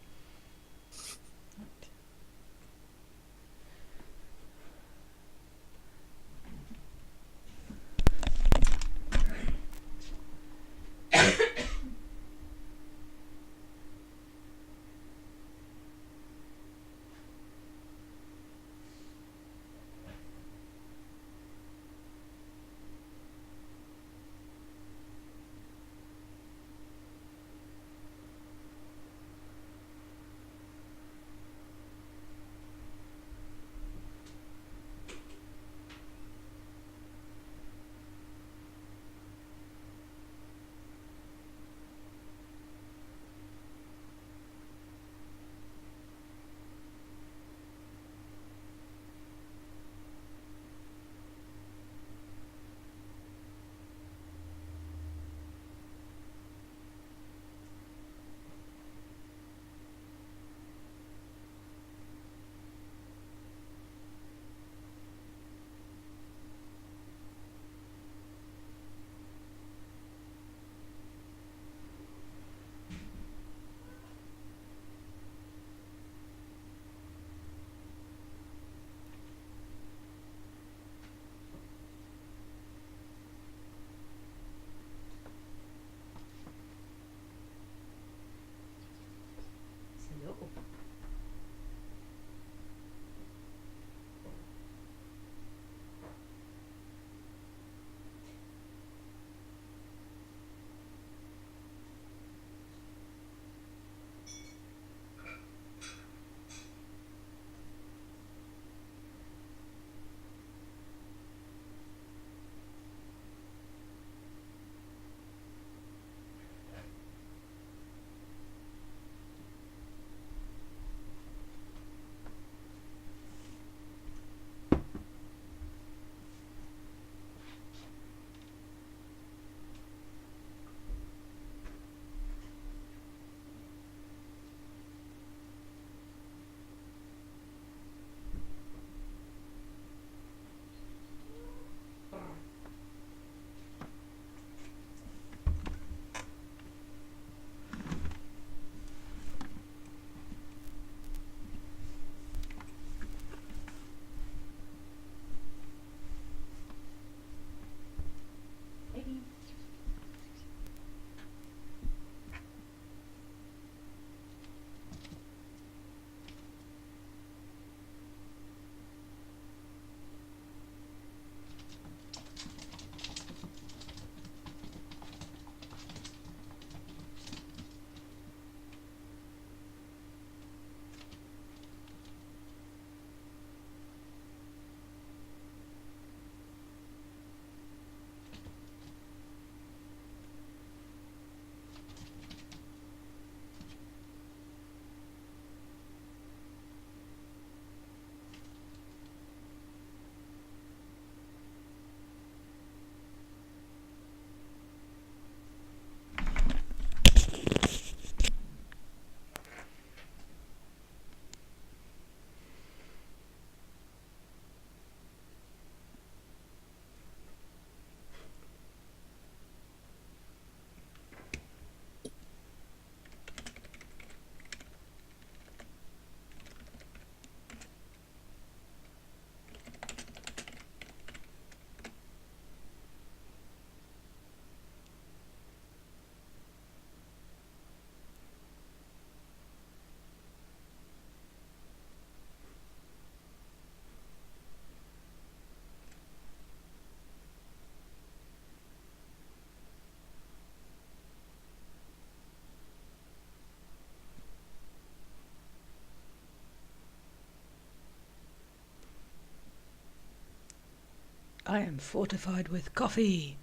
I am fortified with coffee.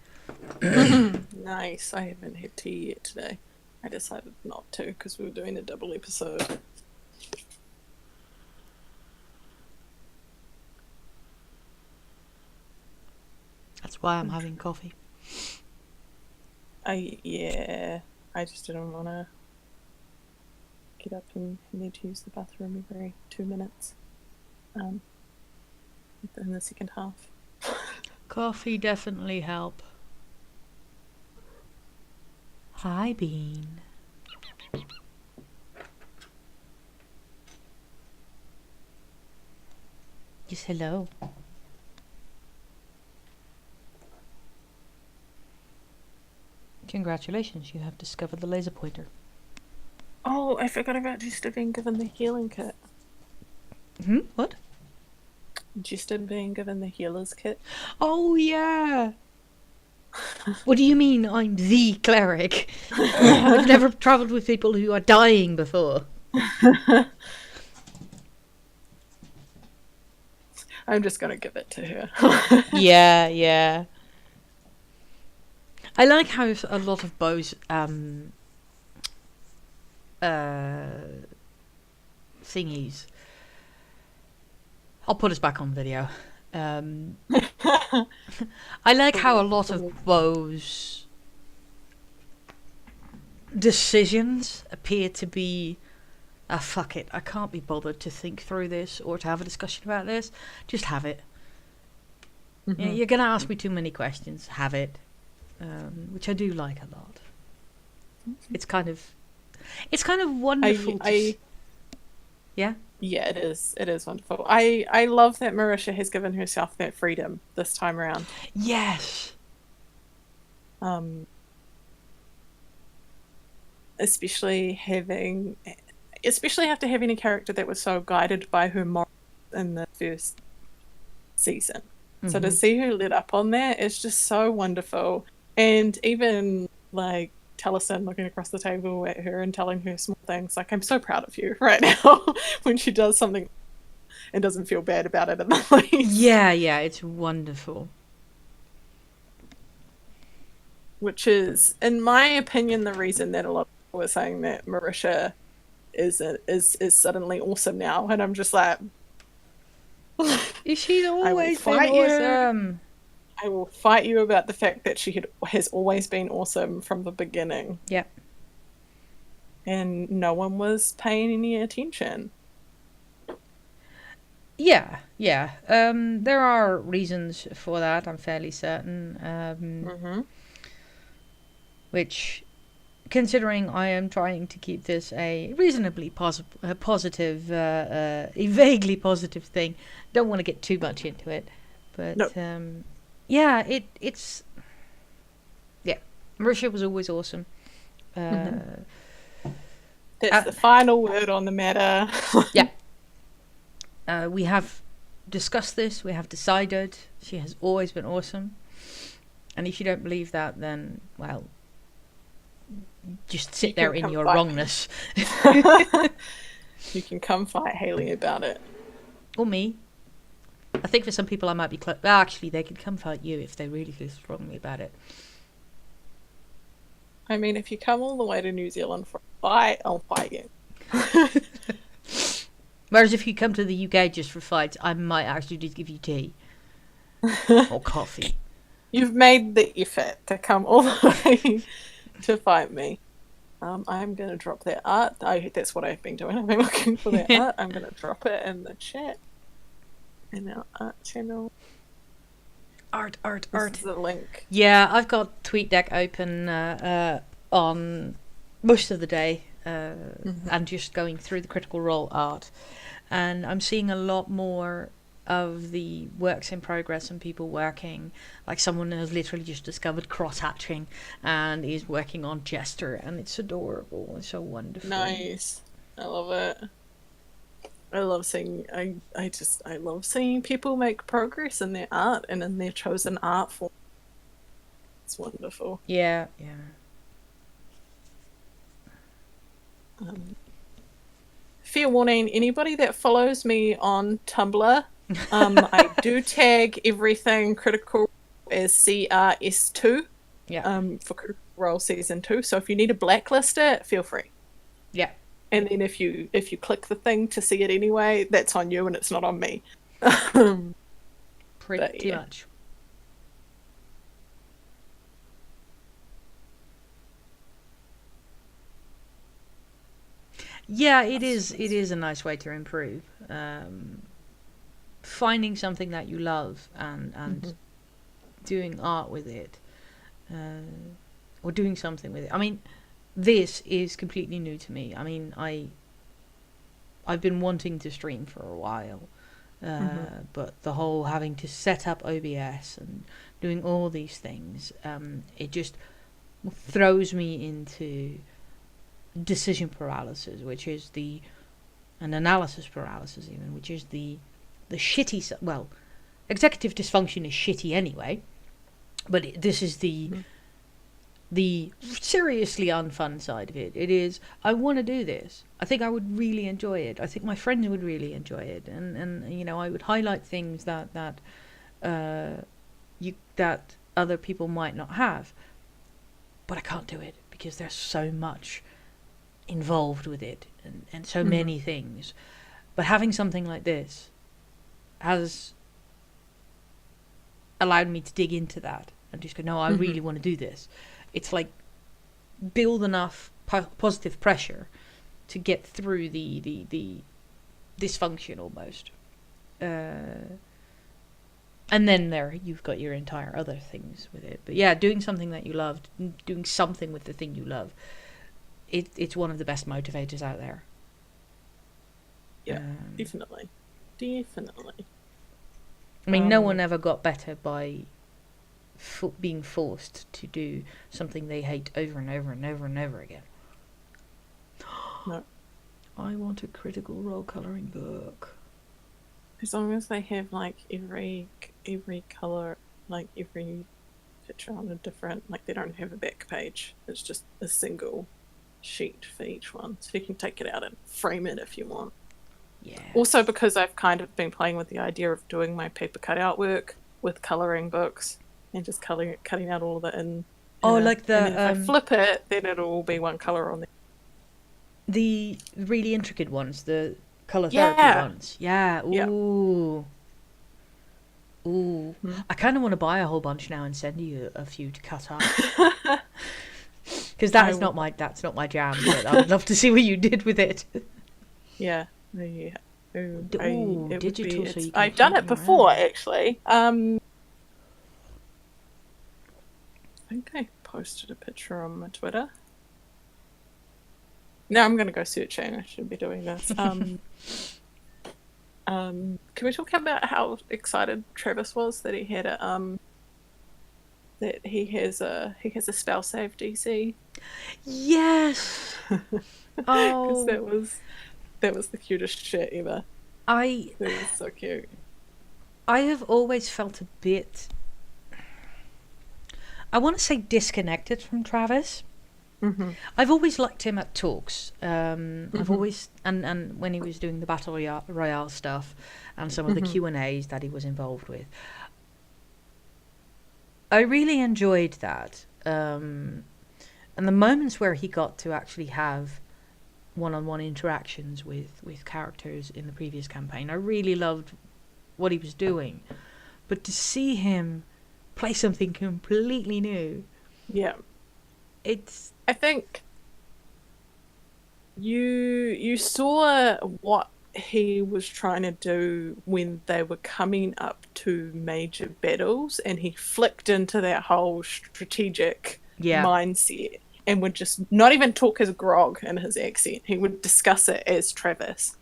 Nice. I haven't had tea yet today. I decided not to because we were doing a double episode. That's why I'm having coffee. I just didn't want to get up and need to use the bathroom every 2 minutes. In the second half. Coffee definitely help. Hi, Bean. Yes, hello. Congratulations, you have discovered the laser pointer. Oh, I forgot about Jester being given the healing kit. What? Jester being given the healer's kit. Oh, yeah. What do you mean I'm the cleric? I've never travelled with people who are dying before. I'm just gonna give it to her. Yeah. I like how a lot of Bo's thingies. I'll put us back on video. I like how a lot of Bo's decisions appear to be, fuck it, I can't be bothered to think through this or to have a discussion about this. Just have it. Mm-hmm. You're going to ask me too many questions. Have it. Which I do like a lot. It's kind of wonderful. Yeah. Yeah, it is. It is wonderful. I love that Marisha has given herself that freedom this time around. Yes. Especially after having a character that was so guided by her morals in the first season. Mm-hmm. So to see her let up on that is just so wonderful. And even like Taliesin looking across the table at her and telling her small things like, I'm so proud of you right now when she does something and doesn't feel bad about it in the least. Yeah, it's wonderful. Which is, in my opinion, the reason that a lot of people are saying that Marisha is suddenly awesome now. And I'm just like, she's always been awesome. I will fight you about the fact that she has always been awesome from the beginning. Yep. And no one was paying any attention. Yeah. There are reasons for that, I'm fairly certain. Which, considering I am trying to keep this a reasonably positive, a vaguely positive thing, don't want to get too much into it. But, nope. It's... Yeah, Marisha was always awesome. That's the final word on the matter. Yeah. We have discussed this. We have decided she has always been awesome. And if you don't believe that, then, well, just sit there in your wrongness. You can come fight Haley about it. Or me. I think for some people I might be actually, they could come fight you if they really feel strongly about it. I mean, if you come all the way to New Zealand for a fight, I'll fight you. Whereas if you come to the UK just for fights, I might actually just give you tea. Or coffee. You've made the effort to come all the way to fight me. I'm going to drop that art. That's what I've been doing. I've been looking for that art. I'm going to drop it in the chat. In our art channel. Art. This is the link. Yeah, I've got TweetDeck open on most of the day and just going through the Critical Role art. And I'm seeing a lot more of the works in progress and people working. Like someone has literally just discovered cross-hatching and is working on Jester, and it's adorable. It's so wonderful. Nice. I love it. I love seeing I love seeing people make progress in their art and in their chosen art form. It's wonderful. Yeah. Fair warning, anybody that follows me on Tumblr I do tag everything Critical as CRS2 Yeah. for Critical Role Season 2. So if you need to blacklist it, feel free. Yeah. And then if you click the thing to see it anyway, that's on you and it's not on me. But Pretty yeah. much. Yeah, it is. It is a nice way to improve. Finding something that you love and doing art with it, or doing something with it. I mean, this is completely new to me. I mean, I've been wanting to stream for a while, but the whole having to set up OBS and doing all these things, it just throws me into decision paralysis, which is an analysis paralysis even, which is the shitty. Well, executive dysfunction is shitty anyway, but this is the seriously unfun side of it. It is, I want to do this. I think I would really enjoy it. I think my friends would really enjoy it, and you know, I would highlight things that other people might not have. But I can't do it because there's so much involved with it, and so many things. But having something like this has allowed me to dig into that and just go, no, I really want to do this. It's like build enough positive pressure to get through the dysfunction almost. And then there you've got your entire other things with it. But yeah, doing something that you love, doing something with the thing you love, it's one of the best motivators out there. Yeah, definitely. I mean, no one ever got better by being forced to do something they hate over and over and over and over again. No. I want a Critical Role coloring book. As long as they have like every color, like every picture on a different, like they don't have a back page. It's just a single sheet for each one, so you can take it out and frame it if you want. Yeah. Also, because I've kind of been playing with the idea of doing my paper cutout work with coloring books and just cutting out all the like the and then if I flip it, then it'll all be one color on there. The really intricate ones, the color therapy ones. Yeah. Ooh. Yeah. Ooh. I kind of want to buy a whole bunch now and send you a few to cut up. Because that's not my jam, but I would love to see what you did with it. Yeah. Yeah. Digital. So you can I've done it before, actually. I think I posted a picture on my Twitter. Now I'm going to go searching. I should be doing this. Can we talk about how excited Travis was that he had that he has a spell save DC? Yes. Because that was the cutest shit ever. It was so cute. I have always felt a bit, I want to say, disconnected from Travis. I've always liked him at talks. I've always and when he was doing the Battle Royale stuff and some of the Q&As that he was involved with, I really enjoyed that. And the moments where he got to actually have one-on-one interactions with characters in the previous campaign, I really loved what he was doing. But to see him play something completely new, I think you saw what he was trying to do when they were coming up to major battles, and he flicked into that whole strategic mindset and would just not even talk as Grog in his accent. He would discuss it as Travis.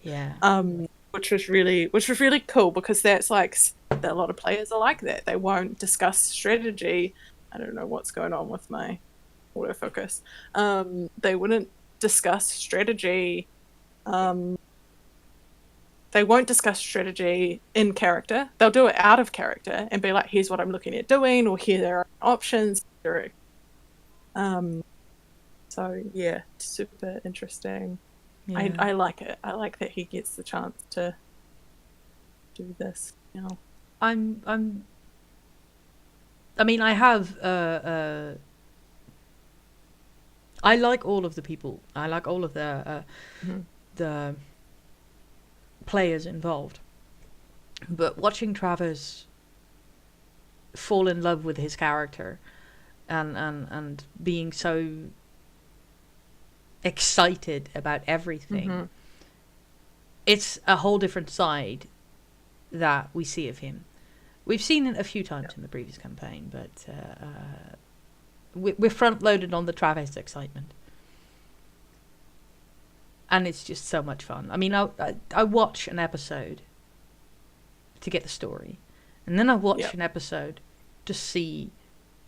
Which was really cool, because that's like a lot of players are like that. They won't discuss strategy. I don't know what's going on with my autofocus. They wouldn't discuss strategy. They won't discuss strategy in character. They'll do it out of character and be like, here's what I'm looking at doing, or here there are options. So yeah, super interesting. I like it. I like that he gets the chance to do this. You know. I mean, I have. I like all of the people. I like all of the players involved. But watching Travis fall in love with his character, and being so excited about everything, it's a whole different side that we see of him. We've seen it a few times in the previous campaign, but we're front-loaded on the Travis excitement. And it's just so much fun. I mean, I watch an episode to get the story. And then I watch an episode to see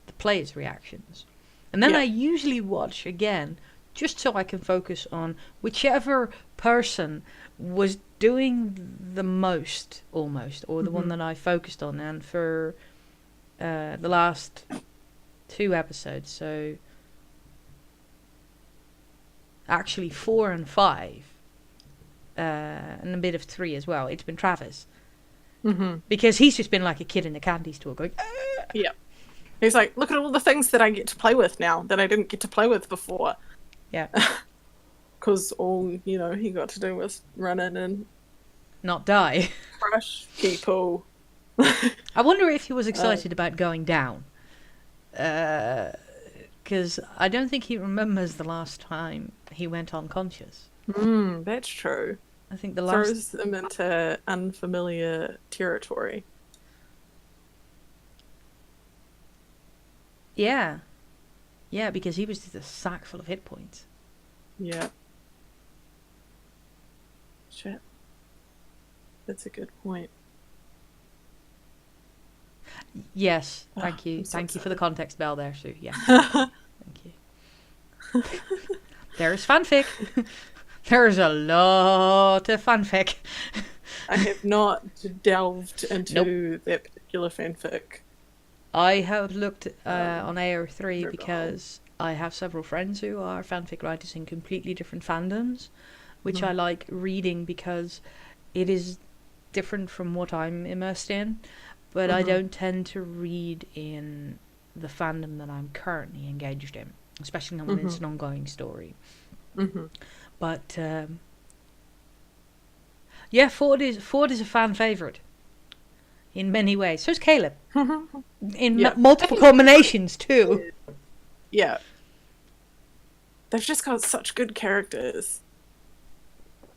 the players' reactions. And then I usually watch again just so I can focus on whichever person was doing the most, almost, or the one that I focused on. And for the last 2 episodes, so actually 4 and 5, and a bit of 3 as well, it's been Travis. Because he's just been like a kid in a candy store going, ah! Yeah. He's like, look at all the things that I get to play with now that I didn't get to play with before. Yeah. Because all, he got to do was run in and not die. crush people. I wonder if he was excited about going down. Because I don't think he remembers the last time he went unconscious. That's true. I think the last... Throws them into unfamiliar territory. Yeah. Yeah, because he was just a sack full of hit points. Yeah. Shit. That's a good point. Yes, thank you. I'm so Thank you for the excited. context bell there, Sue. Yeah. Thank you. There is fanfic. There's a lot of fanfic. I have not delved into that particular fanfic. I have looked on AO3 River because I have several friends who are fanfic writers in completely different fandoms, which I like reading because it is different from what I'm immersed in. But I don't tend to read in the fandom that I'm currently engaged in, especially when it's an ongoing story. But yeah, Ford is a fan favorite in many ways. So is Caleb in multiple combinations too. Yeah, they've just got such good characters,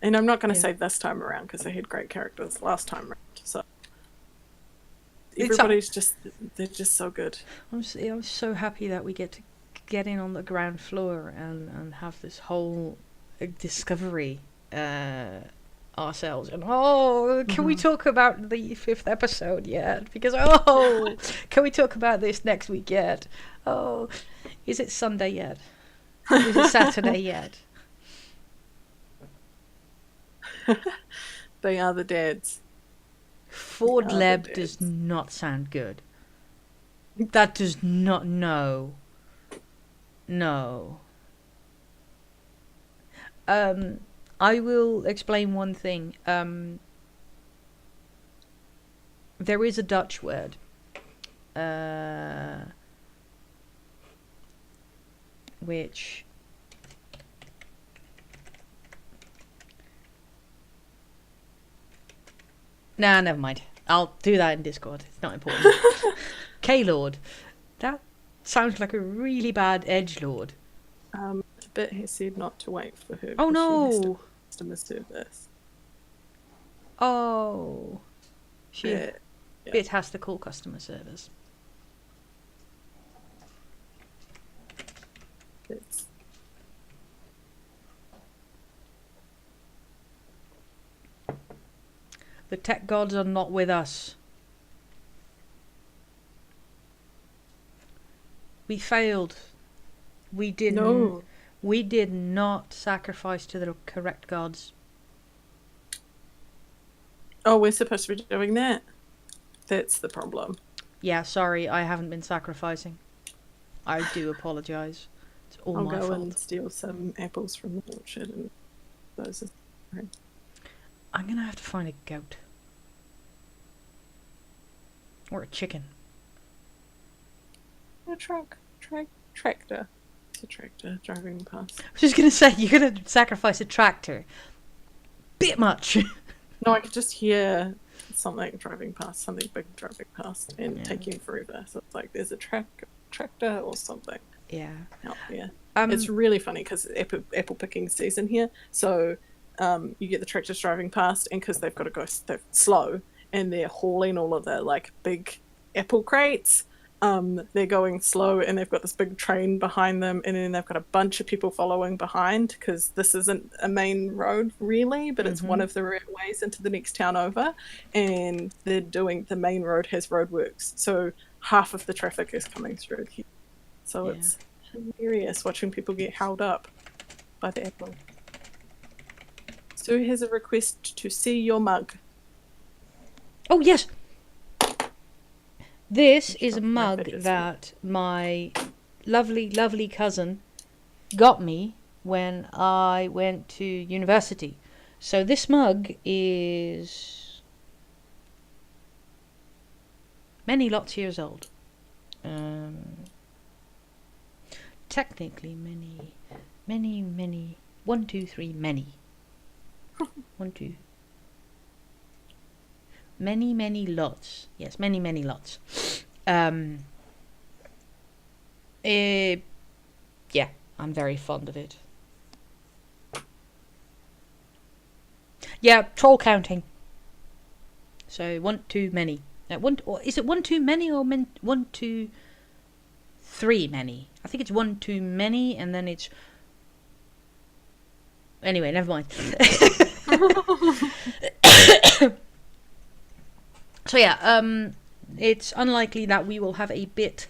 and I'm not going to say this time around because they had great characters last time around. So everybody's they're just so good. I'm so happy that we get to get in on the ground floor and have this whole discovery ourselves. And can we talk about the 5th episode yet? Because can we talk about this next week yet? Oh, is it Sunday yet? Is it Saturday yet? They are the dads. Ford Leb does not sound good. That does not... No. I will explain one thing. There is a Dutch word. Which... Nah, never mind. I'll do that in Discord. It's not important. K-Lord. That sounds like a really bad edgelord. Bit has said not to wait for her. Oh no! She has to customer service. Oh. Bit has to call customer service. It's... The tech gods are not with us. We failed. We didn't. No. We did not sacrifice to the correct gods. Oh, we're supposed to be doing that? That's the problem. Yeah, sorry, I haven't been sacrificing. I do apologise. It's all I'll my go fault. and steal some apples from the orchard and those are... I'm gonna have to find a goat. Or a chicken. A tractor. It's a tractor driving past. I was just gonna say, you're gonna sacrifice a tractor. Bit much. No, I could just hear something driving past, something big driving past, and taking forever. So it's like there's a tractor or something Yeah. out there. It's really funny because it's apple picking season here. So you get the tractors driving past, and because they've got to go slow, and they're hauling all of the like big apple crates. They're going slow, and they've got this big train behind them, and then they've got a bunch of people following behind because this isn't a main road really, but it's one of the ways into the next town over, and the main road has roadworks, so half of the traffic is coming through here. So it's hilarious watching people get held up by the apple. Sue has a request to see your mug. Oh, yes! This is a mug that my lovely, lovely cousin got me when I went to university. So this mug is many lots years old. Technically many, 1, 2, 3, many. 1, 2. Many lots. Yes, many lots. Yeah, I'm very fond of it. Yeah, troll counting. So 1 too many. Is it 1 too many or 1 too 3 many? I think it's 1 too many, and then it's. Anyway, never mind. So yeah, it's unlikely that we will have a bit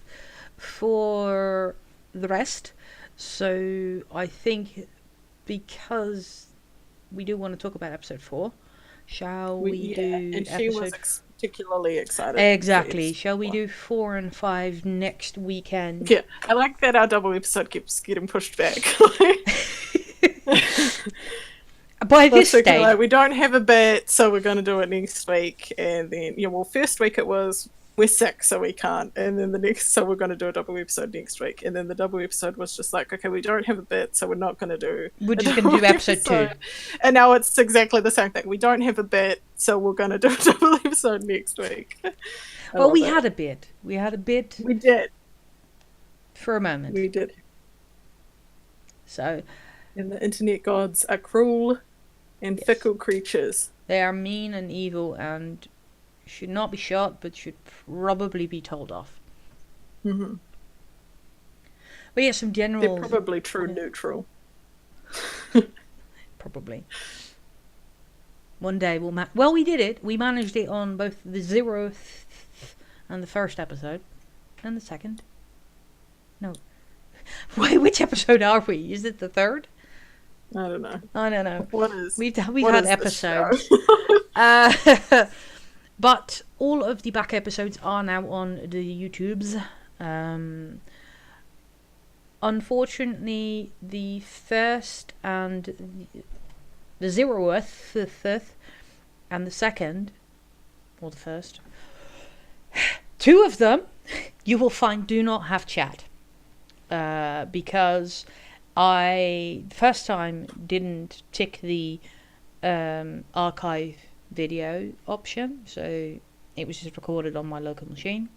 for the rest. So I think because we do want to talk about episode 4, shall we do and she episode... was particularly excited. Exactly. Shall we do 4 and 5 next weekend? Yeah, I like that our double episode keeps getting pushed back. By this stage, like, we don't have a bit, so we're going to do it next week. And then, first week it was we're sick, so we can't. And then the next, so we're going to do a double episode next week. And then the double episode was just like, okay, we don't have a bit, so we're not going to do. We're just going to do episode 2. And now it's exactly the same thing. We don't have a bit, so we're going to do a double episode next week. Well, we had a bit. We had a bit. We did. For a moment. We did. So. And the internet gods are cruel and fickle creatures. They are mean and evil and should not be shot, but should probably be told off. Mm-hmm. But yeah, some general... They're probably true neutral. Probably. One day we'll... Well, we did it. We managed it on both the 0th and the 1st episode. And the 2nd. No. Wait, which episode are we? Is it the 3rd? I don't know. I don't know. What is? We've had episodes. But all of the back episodes are now on the YouTubes. Unfortunately, the 1st and the 0th and the 2nd, or the 1st, 2 of them you will find do not have chat. Because I, the first time, didn't tick the archive video option, so it was just recorded on my local machine.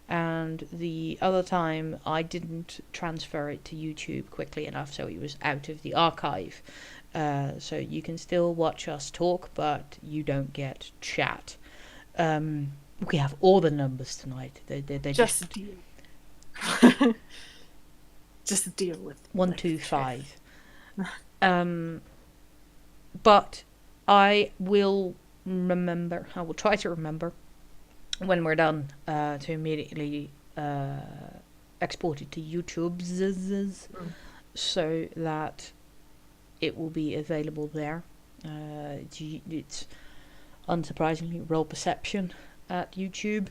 And the other time, I didn't transfer it to YouTube quickly enough, so it was out of the archive. So you can still watch us talk, but you don't get chat. We have all the numbers tonight. They're just just deal with 1, 2, 5. But I will remember. I will try to remember when we're done to immediately export it to YouTube, so that it will be available there. It's unsurprisingly role perception at YouTube.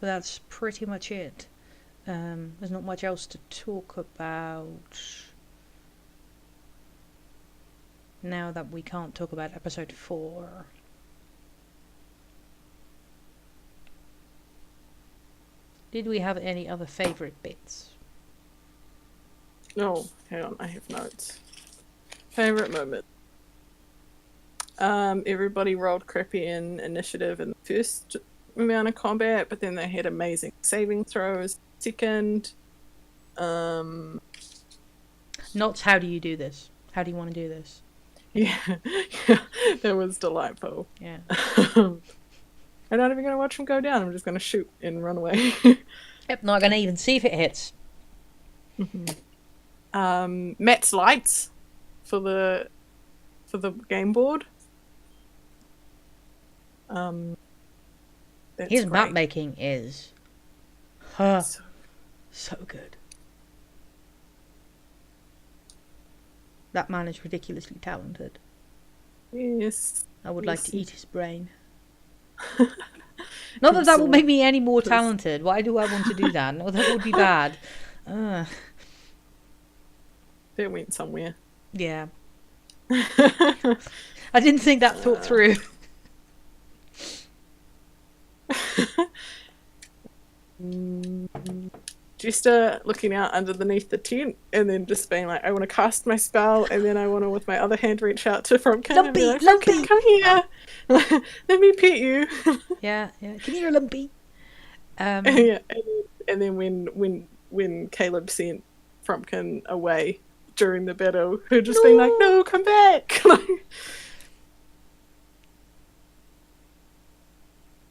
But that's pretty much it. There's not much else to talk about. now that we can't talk about episode 4. Did we have any other favorite bits? Oh, hang on, I have notes. Favorite moment. Everybody rolled crappy in initiative in the first amount of combat, but then they had amazing saving throws. Second, Nots, how do you do this? How do you want to do this? yeah, that was delightful. Yeah. I'm not even gonna watch them go down. I'm just gonna shoot and run away. Yep, not gonna even see if it hits. Matt's lights for the game board. That's His great. map making is so good. That man is ridiculously talented. Yes. I would like to Yes. eat his brain. Not that that will make me any more Please. talented. Why do I want to do that? No, that would be bad. That went somewhere. Yeah. I didn't think that thought through. Just looking out underneath the tent and then just being like, I want to cast my spell, and then I want to, with my other hand, reach out to Frumpkin and be like, Lumpy! Frumpkin, come here. Let me pet you. Yeah. Come here, Lumpy. Yeah, and then when Caleb sent Frumpkin away during the battle, her just being like, no, come back.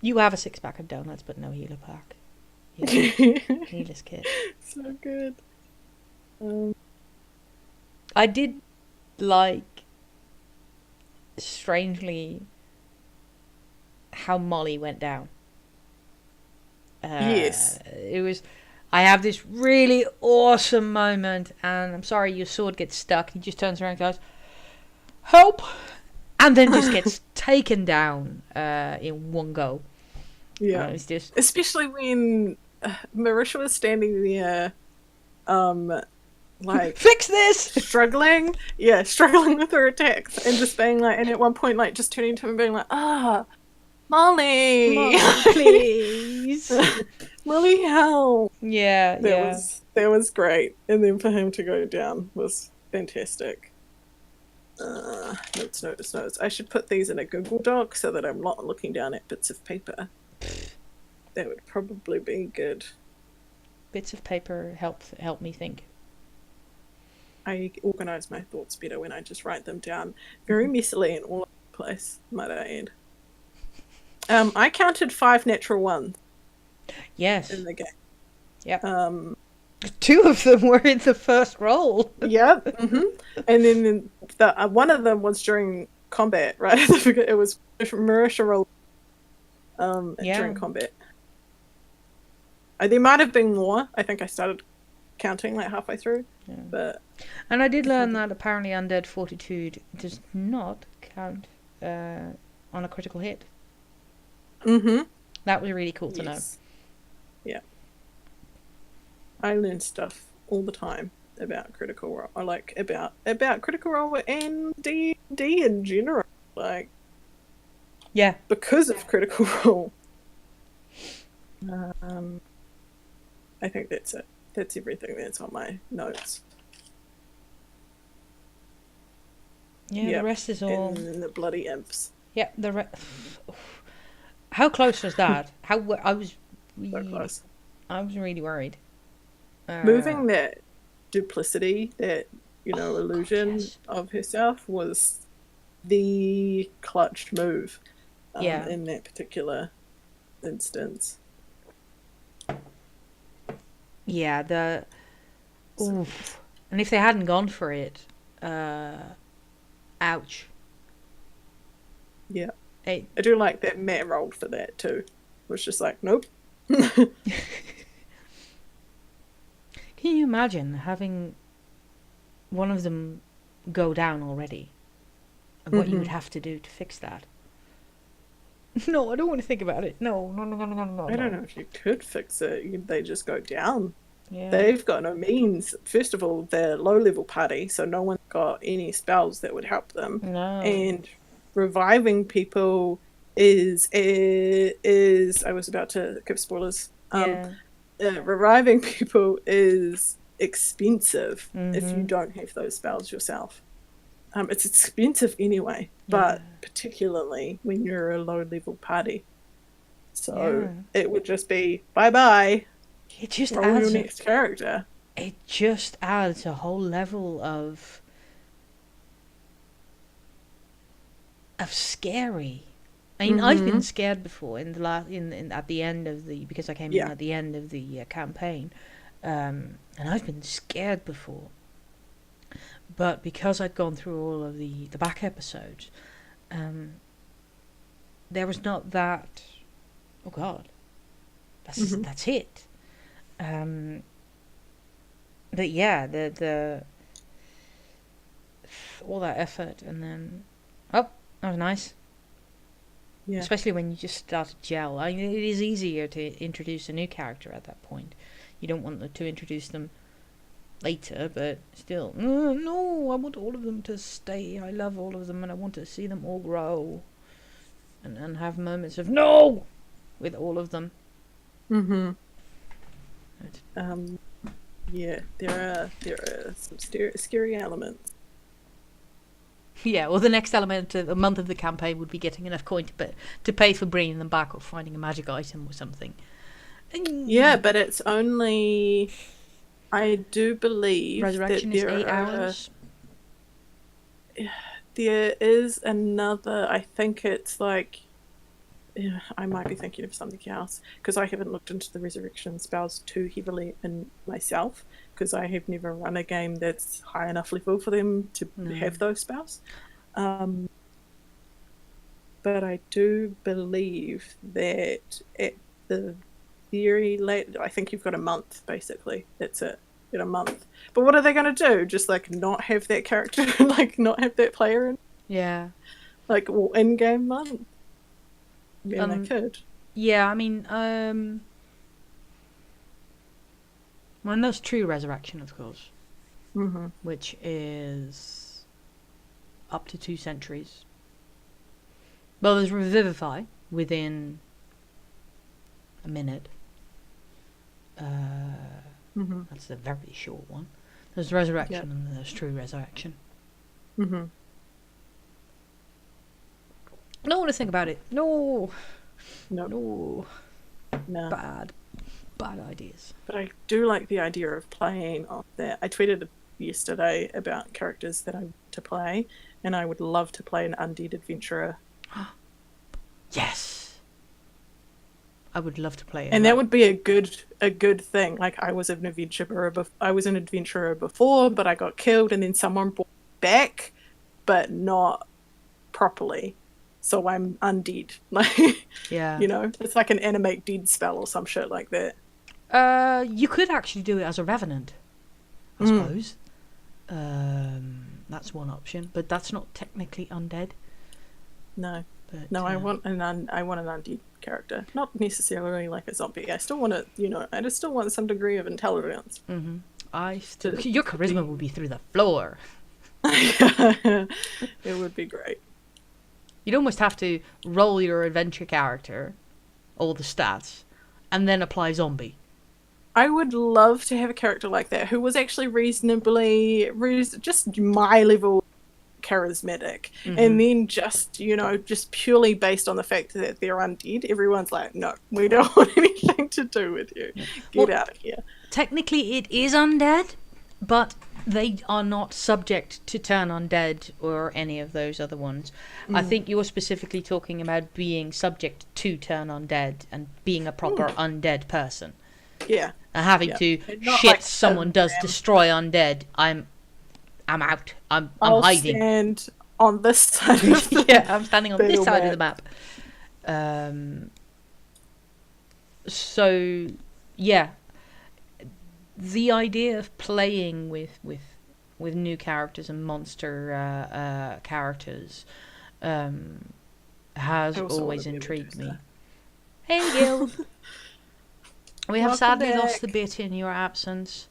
You have a 6-pack of donuts, but no healer pack. Healer's kit. So good. I did like, strangely, how Molly went down. Yes. It was. I have this really awesome moment, and I'm sorry, your sword gets stuck. He just turns around and goes, "Help!" and then just gets taken down in one go. Yeah. It's just Especially when Marisha was standing there, like fix this. struggling with her attacks, and just being like, and at one point, like, just turning to him and being like, Molly, Molly, please. Molly, help. Yeah, That was great, and then for him to go down was fantastic. Notes. I should put these in a Google Doc so that I'm not looking down at bits of paper. That would probably be good. Bits of paper help me think. I organise my thoughts better when I just write them down very messily and all over the place, might I add. I counted 5 natural ones Yes. in the game. Yep. 2 of them were in the first roll. Yep. And then the one of them was during combat, right? I forget, it was Marisha roll during combat. There might have been more. I think I started counting like halfway through. Yeah. But And I did learn that apparently Undead Fortitude does not count on a critical hit. That was really cool to know. Yeah. I learn stuff all the time about Critical Role. I like about Critical Role and D&D in general. Like, Yeah. because of Critical Role. I think that's it. That's everything that's on my notes. Yeah, Yep. the rest is all... And then the bloody imps. Yeah, How close was that? I was So close. I was really worried. Moving that duplicity, that, illusion yes. of herself was the clutched move in that particular instance. Yeah, oof. And if they hadn't gone for it, ouch. Yeah. It, I do like that Matt rolled for that too. It was just like, nope. Can you imagine having one of them go down already? And what you would have to do to fix that? No, I don't want to think about it. No. I don't know if you could fix it. They just go down. Yeah. They've got no means. First of all, they're low-level party, so no one's got any spells that would help them. No. And reviving people is I was about to give spoilers. Reviving people is expensive if you don't have those spells yourself. It's expensive anyway, but particularly when you're a low-level party. So it would just be bye-bye. It just roll adds your next character. It just adds a whole level of scary. I mean, I've been scared before in the at the end of the because I came in at the end of the campaign, and I've been scared before. But because I'd gone through all of the back episodes, there was not that. Oh God, that's it. But yeah, the all that effort, and then that was nice. Yeah. Especially when you just start to gel. I mean, it is easier to introduce a new character at that point. You don't want to introduce them later, but still, no, I want all of them to stay. I love all of them, and I want to see them all grow, and have moments of no with all of them. Yeah, there are some scary elements. Yeah, well, the next element of a month of the campaign would be getting enough coin to pay for bringing them back or finding a magic item or something. Yeah, but it's only, I do believe, Resurrection that is 8 hours. There is another. I think it's like. Yeah, I might be thinking of something else because I haven't looked into the resurrection spells too heavily in myself because I have never run a game that's high enough level for them to have those spells. But I do believe that at the very late, I think you've got a month basically. That's it. In a month. But what are they going to do? Just like not have that character, like not have that player in? Yeah. Like in-game month. Yeah, they could. Yeah, I mean, well, there's True Resurrection, of course, which is up to 2 centuries. Well, there's Revivify within a minute. That's a very short one. There's Resurrection and then there's True Resurrection. I don't want to think about it. No. Bad ideas. But I do like the idea of playing on that. I tweeted yesterday about characters that I want to play, and I would love to play an undead adventurer. Yes. I would love to play it. And that would be a good thing. Like I was an adventurer before, but I got killed, and then someone brought me back, but not properly. So I'm undead. Like, yeah. You know, it's like an animate dead spell or some shit like that. You could actually do it as a revenant, I suppose. That's one option, but that's not technically undead. No. But, no, I want an undead character. Not necessarily like a zombie. I still want I just still want some degree of intelligence. Your charisma would be through the floor. It would be great. You'd almost have to roll your adventure character, all the stats, and then apply zombie. I would love to have a character like that who was actually just my level charismatic. And then just purely based on the fact that they're undead, everyone's like, no, we don't want anything to do with you. Get out of here. Technically it is undead, but they are not subject to turn undead or any of those other ones. I think you're specifically talking about being subject to turn undead and being a proper undead person. Yeah. And having to shit like someone does destroy undead. I'm out. I'm hiding. Stand on this side of the I'm standing on this side of the map. So yeah. The idea of playing with new characters and monster characters has always intrigued me. Hey, Gil. We have sadly lost the bit in your absence.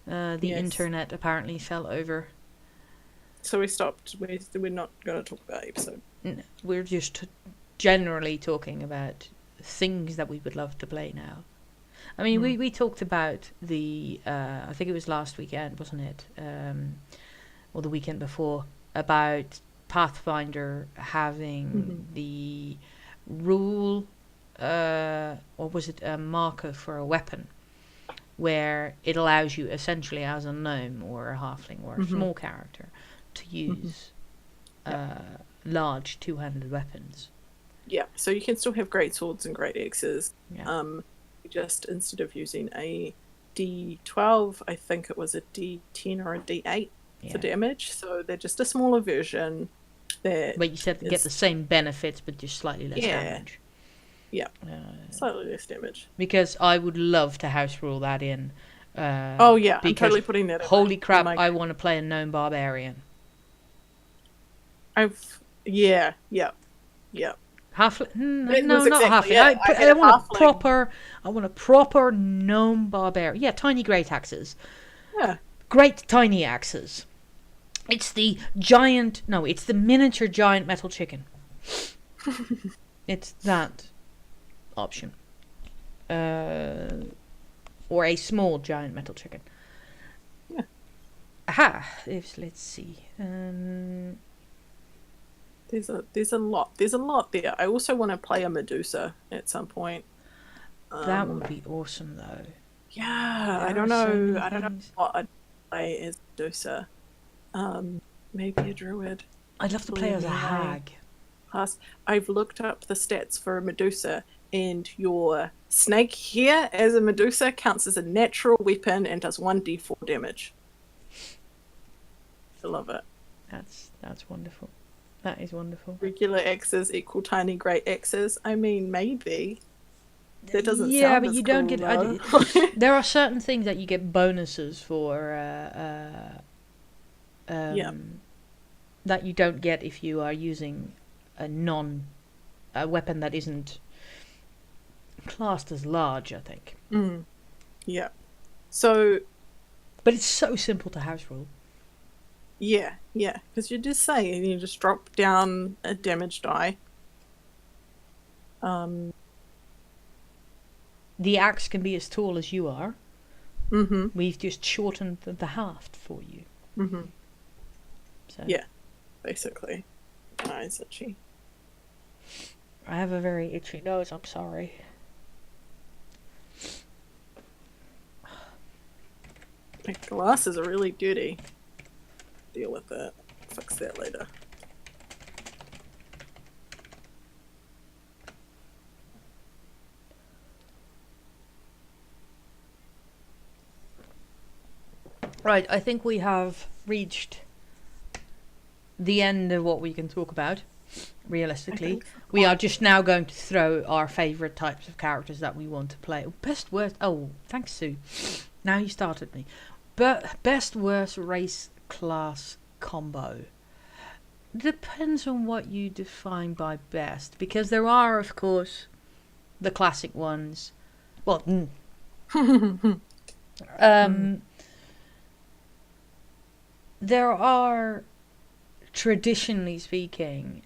The internet apparently fell over. So we stopped. We're not going to talk about episode. No, we're just generally talking about things that we would love to play now. I mean, we talked about the, I think it was last weekend, wasn't it? Or the weekend before, about Pathfinder having the rule, or was it a marker for a weapon, where it allows you essentially as a gnome or a halfling or a small character to use large two-handed weapons. Yeah, so you can still have great swords and great axes. Yeah. Just instead of using a D12, I think it was a D10 or a D8 for damage. So they're just a smaller version. But you said to get the same benefits, but just slightly less damage. Yeah, slightly less damage. Because I would love to house rule that in. Oh yeah, I'm totally putting that in. Holy crap, I want to play a gnome barbarian. Yeah. Halfling? No, not halfling. Yeah, I want a proper gnome barbarian. Yeah, tiny great axes. Yeah. Great tiny axes. It's the miniature giant metal chicken. It's that option. Or a small giant metal chicken. Yeah. Aha. Let's see. There's a lot there. I also want to play a Medusa at some point. That would be awesome, though. Yeah, I don't know what I'd play as Medusa. Maybe a druid. I'd love to play as a hag. Plus, I've looked up the stats for a Medusa, and your snake here as a Medusa counts as a natural weapon and does 1d4 damage. I love it. That's wonderful. That is wonderful. Regular axes equal tiny great axes. I mean, maybe. That doesn't sound Yeah, but as you don't cool, get. There are certain things that you get bonuses for. That you don't get if you are using a weapon that isn't classed as large, I think. Yeah. So. But it's so simple to house rule. Yeah, because you just say, and you just drop down a damage die. The axe can be as tall as you are. Mm-hmm. We've just shortened the haft for you. Mm-hmm. So. Yeah, basically. My eyes itchy. I have a very itchy nose, I'm sorry. My glasses are really dirty. Deal with that. Fix that later. Right, I think we have reached the end of what we can talk about, realistically. We are just now going to throw our favourite types of characters that we want to play. Best worst... Oh, thanks, Sue. Now you started me. But best worst race class combo. Depends on what you define by best. Because there are, of course, the classic ones. Well, there are, traditionally speaking,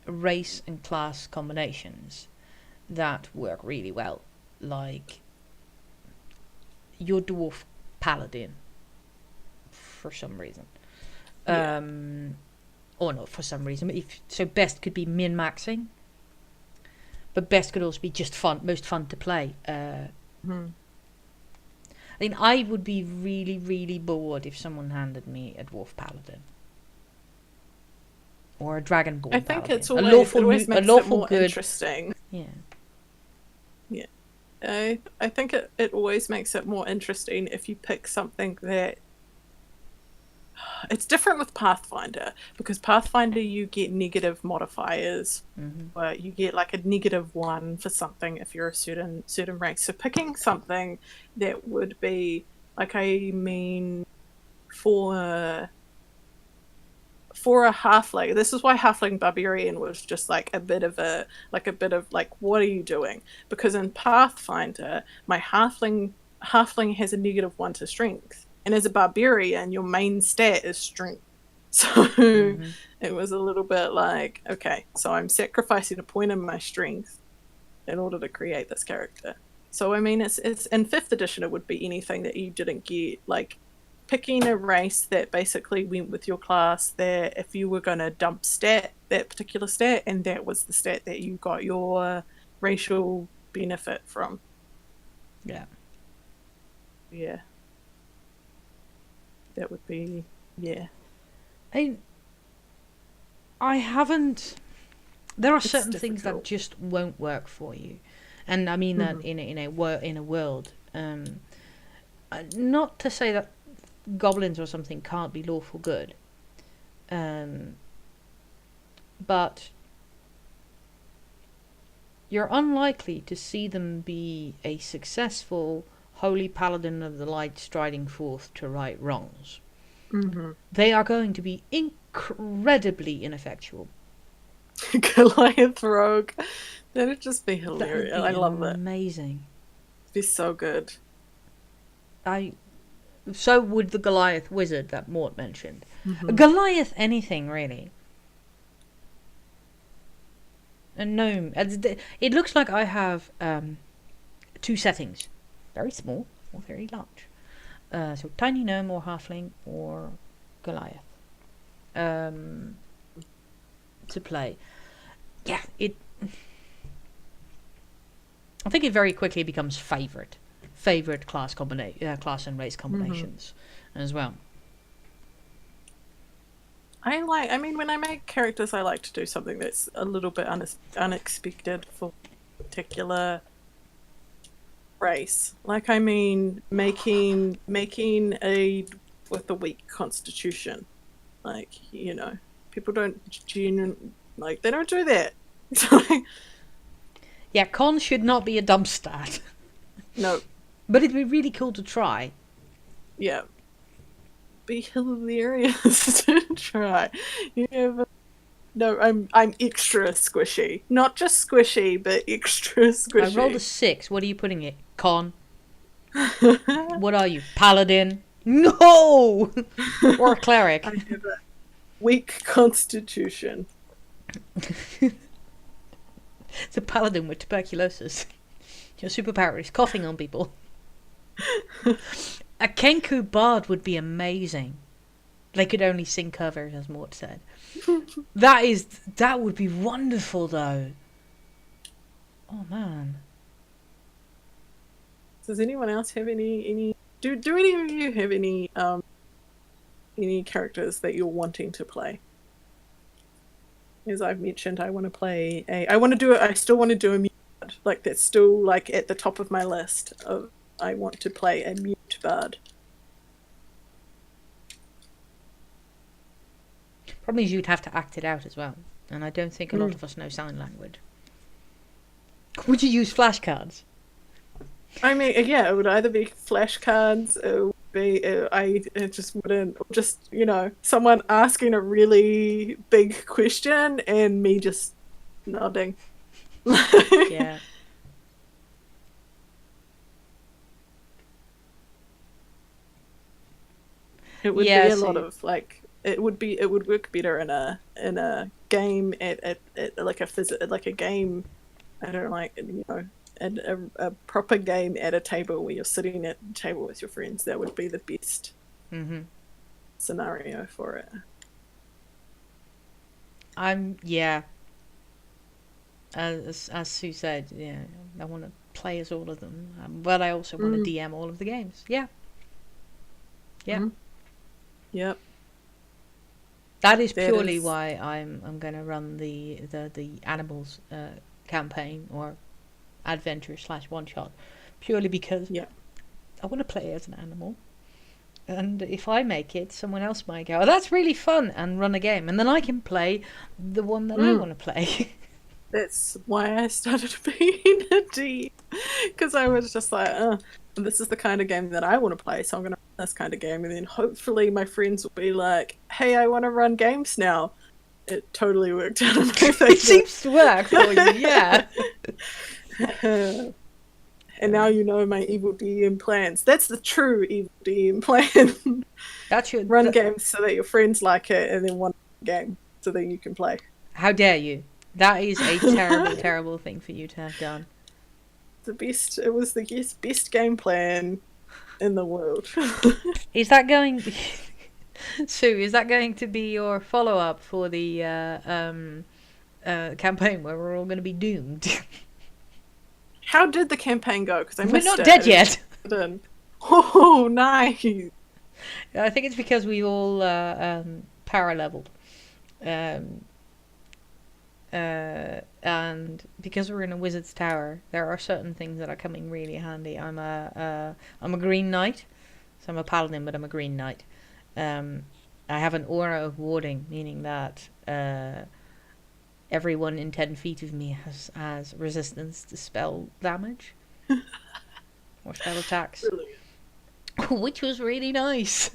race and class combinations that work really well. Like your dwarf paladin, for some reason. Yeah. Or not for some reason. So best could be min-maxing. But best could also be just fun, most fun to play. I think I would be really, really bored if someone handed me a dwarf paladin. Or a dragonborn I think paladin. it's always makes it more good. Interesting. Yeah. I think it always makes it more interesting if you pick something that... It's different with Pathfinder, because Pathfinder you get negative modifiers, where you get like a -1 for something if you're a certain race. So picking something that would be, like, I mean, for a halfling, this is why halfling barbarian was just like a bit of what are you doing? Because in Pathfinder, my halfling has a -1 to strength. And as a barbarian, your main stat is strength. So Mhm. it was a little bit like, okay, so I'm sacrificing a point in my strength in order to create this character. So I mean, it's in fifth edition, it would be anything that you didn't get, like picking a race that basically went with your class. That if you were going to dump that particular stat, and that was the stat that you got your racial benefit from. Yeah. Yeah. That would be, yeah. I haven't. There are It's certain things that difficult. just won't work for you, and I mean that in a world. Not to say that goblins or something can't be lawful good, but you're unlikely to see them be a successful holy paladin of the light striding forth to right wrongs. Mm-hmm. They are going to be incredibly ineffectual. Goliath Rogue. That'd just be That would hilarious. be I love that. amazing. It'd be so good. So would the Goliath wizard that Mort mentioned. Mm-hmm. Goliath anything, really. A gnome. It looks like I have two settings. Very small or very large. So tiny gnome or halfling or Goliath. To play. Yeah, I think it very quickly becomes favorite class and race combinations as well. I mean, when I make characters, I like to do something that's a little bit unexpected for a particular race. Like, I mean, making a with a weak constitution. Like, you know, people don't they don't do that. So, Yeah, con should not be a dump stat. no. But it'd be really cool to try. Yeah. Be hilarious to try. Yeah, but no, I'm extra squishy. Not just squishy, but extra squishy. I rolled a 6. What are you putting it? Con? What are you? Paladin? No! Or a cleric? I have a weak constitution. It's a paladin with tuberculosis. Your superpower is coughing on people. A Kenku bard would be amazing. They could only sing covers, as Mort said. That would be wonderful, though. Oh man. Does anyone else have any? Do any of you have any characters that you're wanting to play? As I've mentioned, I want to play I still want to do a mute bard. Like, that's still like at the top of my list of I want to play a mute bard. Problem is you'd have to act it out as well. And I don't think a lot of us know sign language. Would you use flashcards? I mean, yeah, it would either be flashcards, it would be, it just wouldn't, just, you know, someone asking a really big question and me just nodding. Yeah. It would Yeah, be a so- lot of, like, it would work better in a game at like a game, I don't know, like, you know, a proper game at a table where you're sitting at the table with your friends. That would be the best scenario for it. Yeah. As Sue said, yeah, I want to play as all of them, but I also want to DM all of the games. Yeah. Yeah. Mhm. Yep. That is That purely is- why I'm going to run the animals campaign or adventure / one shot, purely because Yeah. I want to play as an animal, and if I make it, someone else might go, "Oh, that's really fun," and run a game, and then I can play the one that I want to play. That's why I started being a D, because I was just like, this is the kind of game that I want to play, so I'm going to run this kind of game, and then hopefully my friends will be like, hey, I want to run games now. It totally worked out in my favor. It seems to work for you, yeah. And now you know my evil DM plans. That's the true evil DM plan. That should Run games so that your friends like it, and then one game so that you can play. How dare you? That is a terrible, terrible thing for you to have done. It was the best game plan in the world. Is that going... Sue, is that going to be your follow-up for the campaign where we're all going to be doomed? How did the campaign go? Because We're not dead yet. Oh, nice. I think it's because we all power-leveled. And because we're in a wizard's tower, there are certain things that are coming really handy. I'm a green knight, so I'm a paladin, but I'm a green knight. I have an aura of warding, meaning that everyone in 10 feet of me has resistance to spell damage or spell attacks, which was really nice.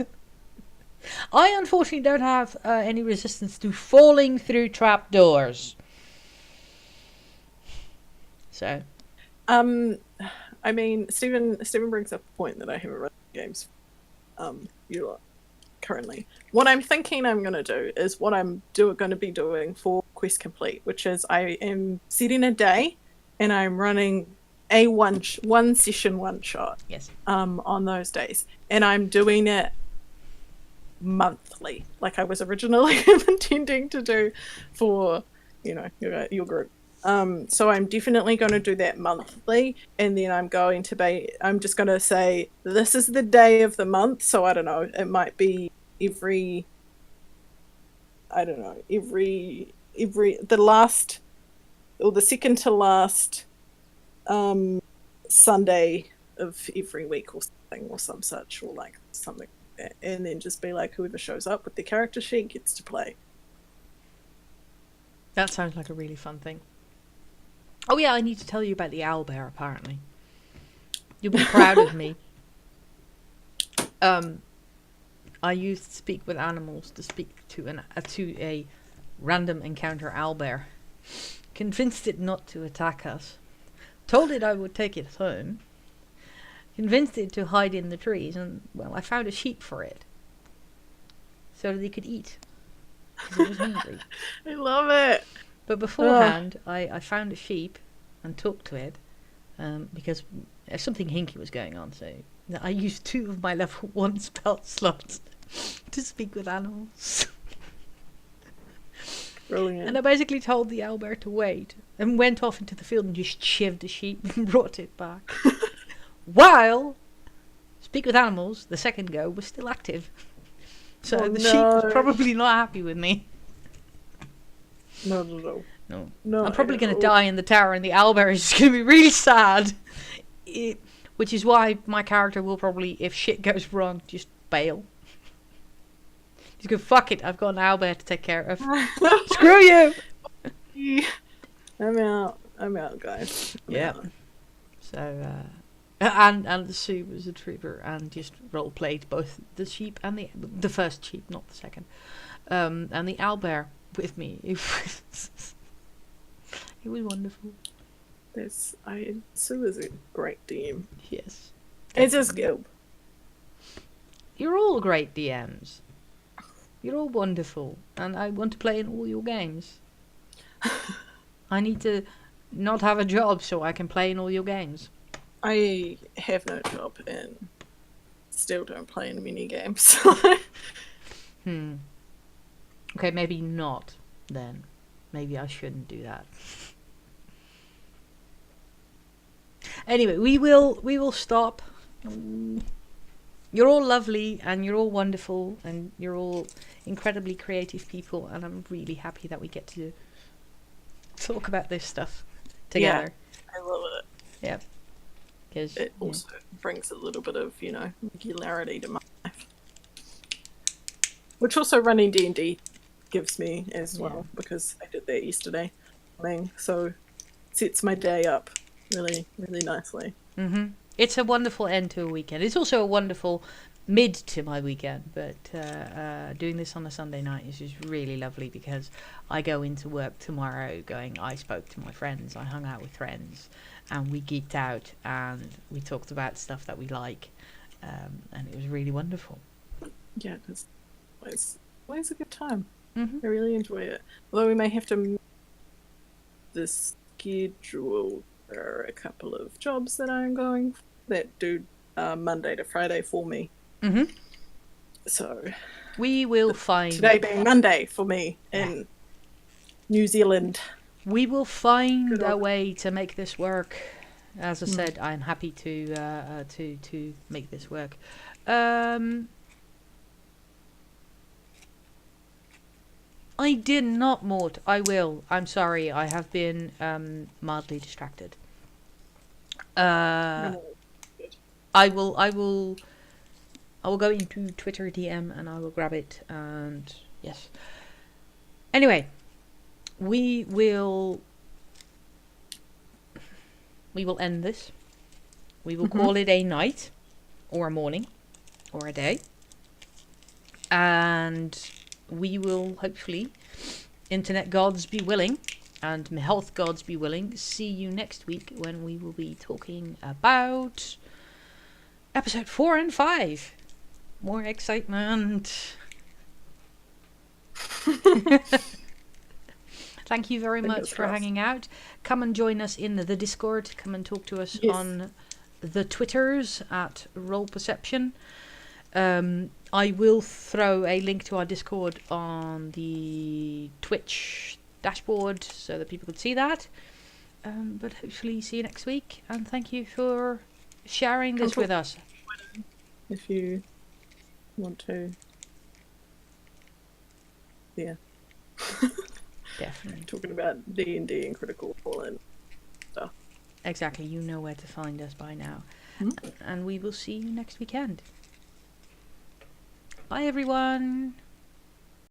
I unfortunately don't have any resistance to falling through trapdoors. So, I mean, Stephen brings up a point that I haven't run games. You lot currently. What I'm thinking I'm going to do is what I'm going to be doing for Quest Complete, which is I am setting a day, and I'm running a one session one shot. yes. On those days, and I'm doing it monthly, like I was originally intending to do for your group. So I'm definitely going to do that monthly, and then I'm just going to say this is the day of the month. So I don't know, it might be every the last or the second to last Sunday of every week or something, or some such, or like something like that. And then just be like, whoever shows up with their character sheet gets to play. That sounds like a really fun thing. Oh yeah, I need to tell you about the owlbear, apparently. You'll be proud of me. I used Speak with Animals to speak to a random encounter owlbear. Convinced it not to attack us. Told it I would take it home. Convinced it to hide in the trees, and, well, I found a sheep for it. So that it could eat. Because it was hungry. I love it! But beforehand, I found a sheep and talked to it, because something hinky was going on, so I used 2 of my level 1 spell slots to speak with animals. Brilliant. And I basically told the owlbear to wait, and went off into the field and just shivved the sheep and brought it back. While Speak with Animals, the second go, was still active. So the sheep was probably not happy with me. No. I'm probably going to die in the tower, and the owlbear is going to be really sad. Which is why my character will probably, if shit goes wrong, just bail. Just go, fuck it, I've got an owlbear to take care of. Screw you! I'm out, guys. I'm out. So, and Sue was a trooper and just role-played both the sheep and the first sheep, not the second. And the owlbear with me. It was wonderful. Sue is a great DM. Yes. It's just Gilb. You're all great DMs. You're all wonderful, and I want to play in all your games. I need to not have a job so I can play in all your games. I have no job and still don't play in mini games. Okay, maybe not then. Maybe I shouldn't do that. Anyway, we will stop. You're all lovely, and you're all wonderful, and you're all incredibly creative people, and I'm really happy that we get to talk about this stuff together. Yeah, I love it. Yeah. Because it also brings a little bit of, regularity to my life. Which also running D&D gives me as well, because I did that yesterday. So it sets my day up really, really nicely. It's a wonderful end to a weekend. It's also a wonderful mid to my weekend, but doing this on a Sunday night is just really lovely because I go into work tomorrow going, I spoke to my friends, I hung out with friends, and we geeked out and we talked about stuff that we like, and it was really wonderful. Yeah, it's always a good time. Mm-hmm. I really enjoy it. Although we may have to move the schedule. There are a couple of jobs that I'm going for that do Monday to Friday for me. Mm-hmm. So We will find... today being Monday for me in New Zealand. We will find Good a on. way to make this work. As I said, I'm happy to make this work. I did not, Mort. I will. I'm sorry. I have been mildly distracted. I will go into Twitter DM and I will grab it. And yes. Anyway, we will end this. We will call it a night, or a morning, or a day, and we will hopefully, internet gods be willing, and health gods be willing, see you next week when we will be talking about episode 4 and 5. More excitement. Thank you very much for hanging out. Come and join us in the Discord. Come and talk to us on the Twitters at Roll Perception. I will throw a link to our Discord on the Twitch dashboard so that people can see that. But hopefully see you next week. And thank you for sharing this with us. If you want to. Yeah. Definitely. Talking about D&D and Critical Role and stuff. Exactly. You know where to find us by now. And we will see you next weekend. Bye, everyone.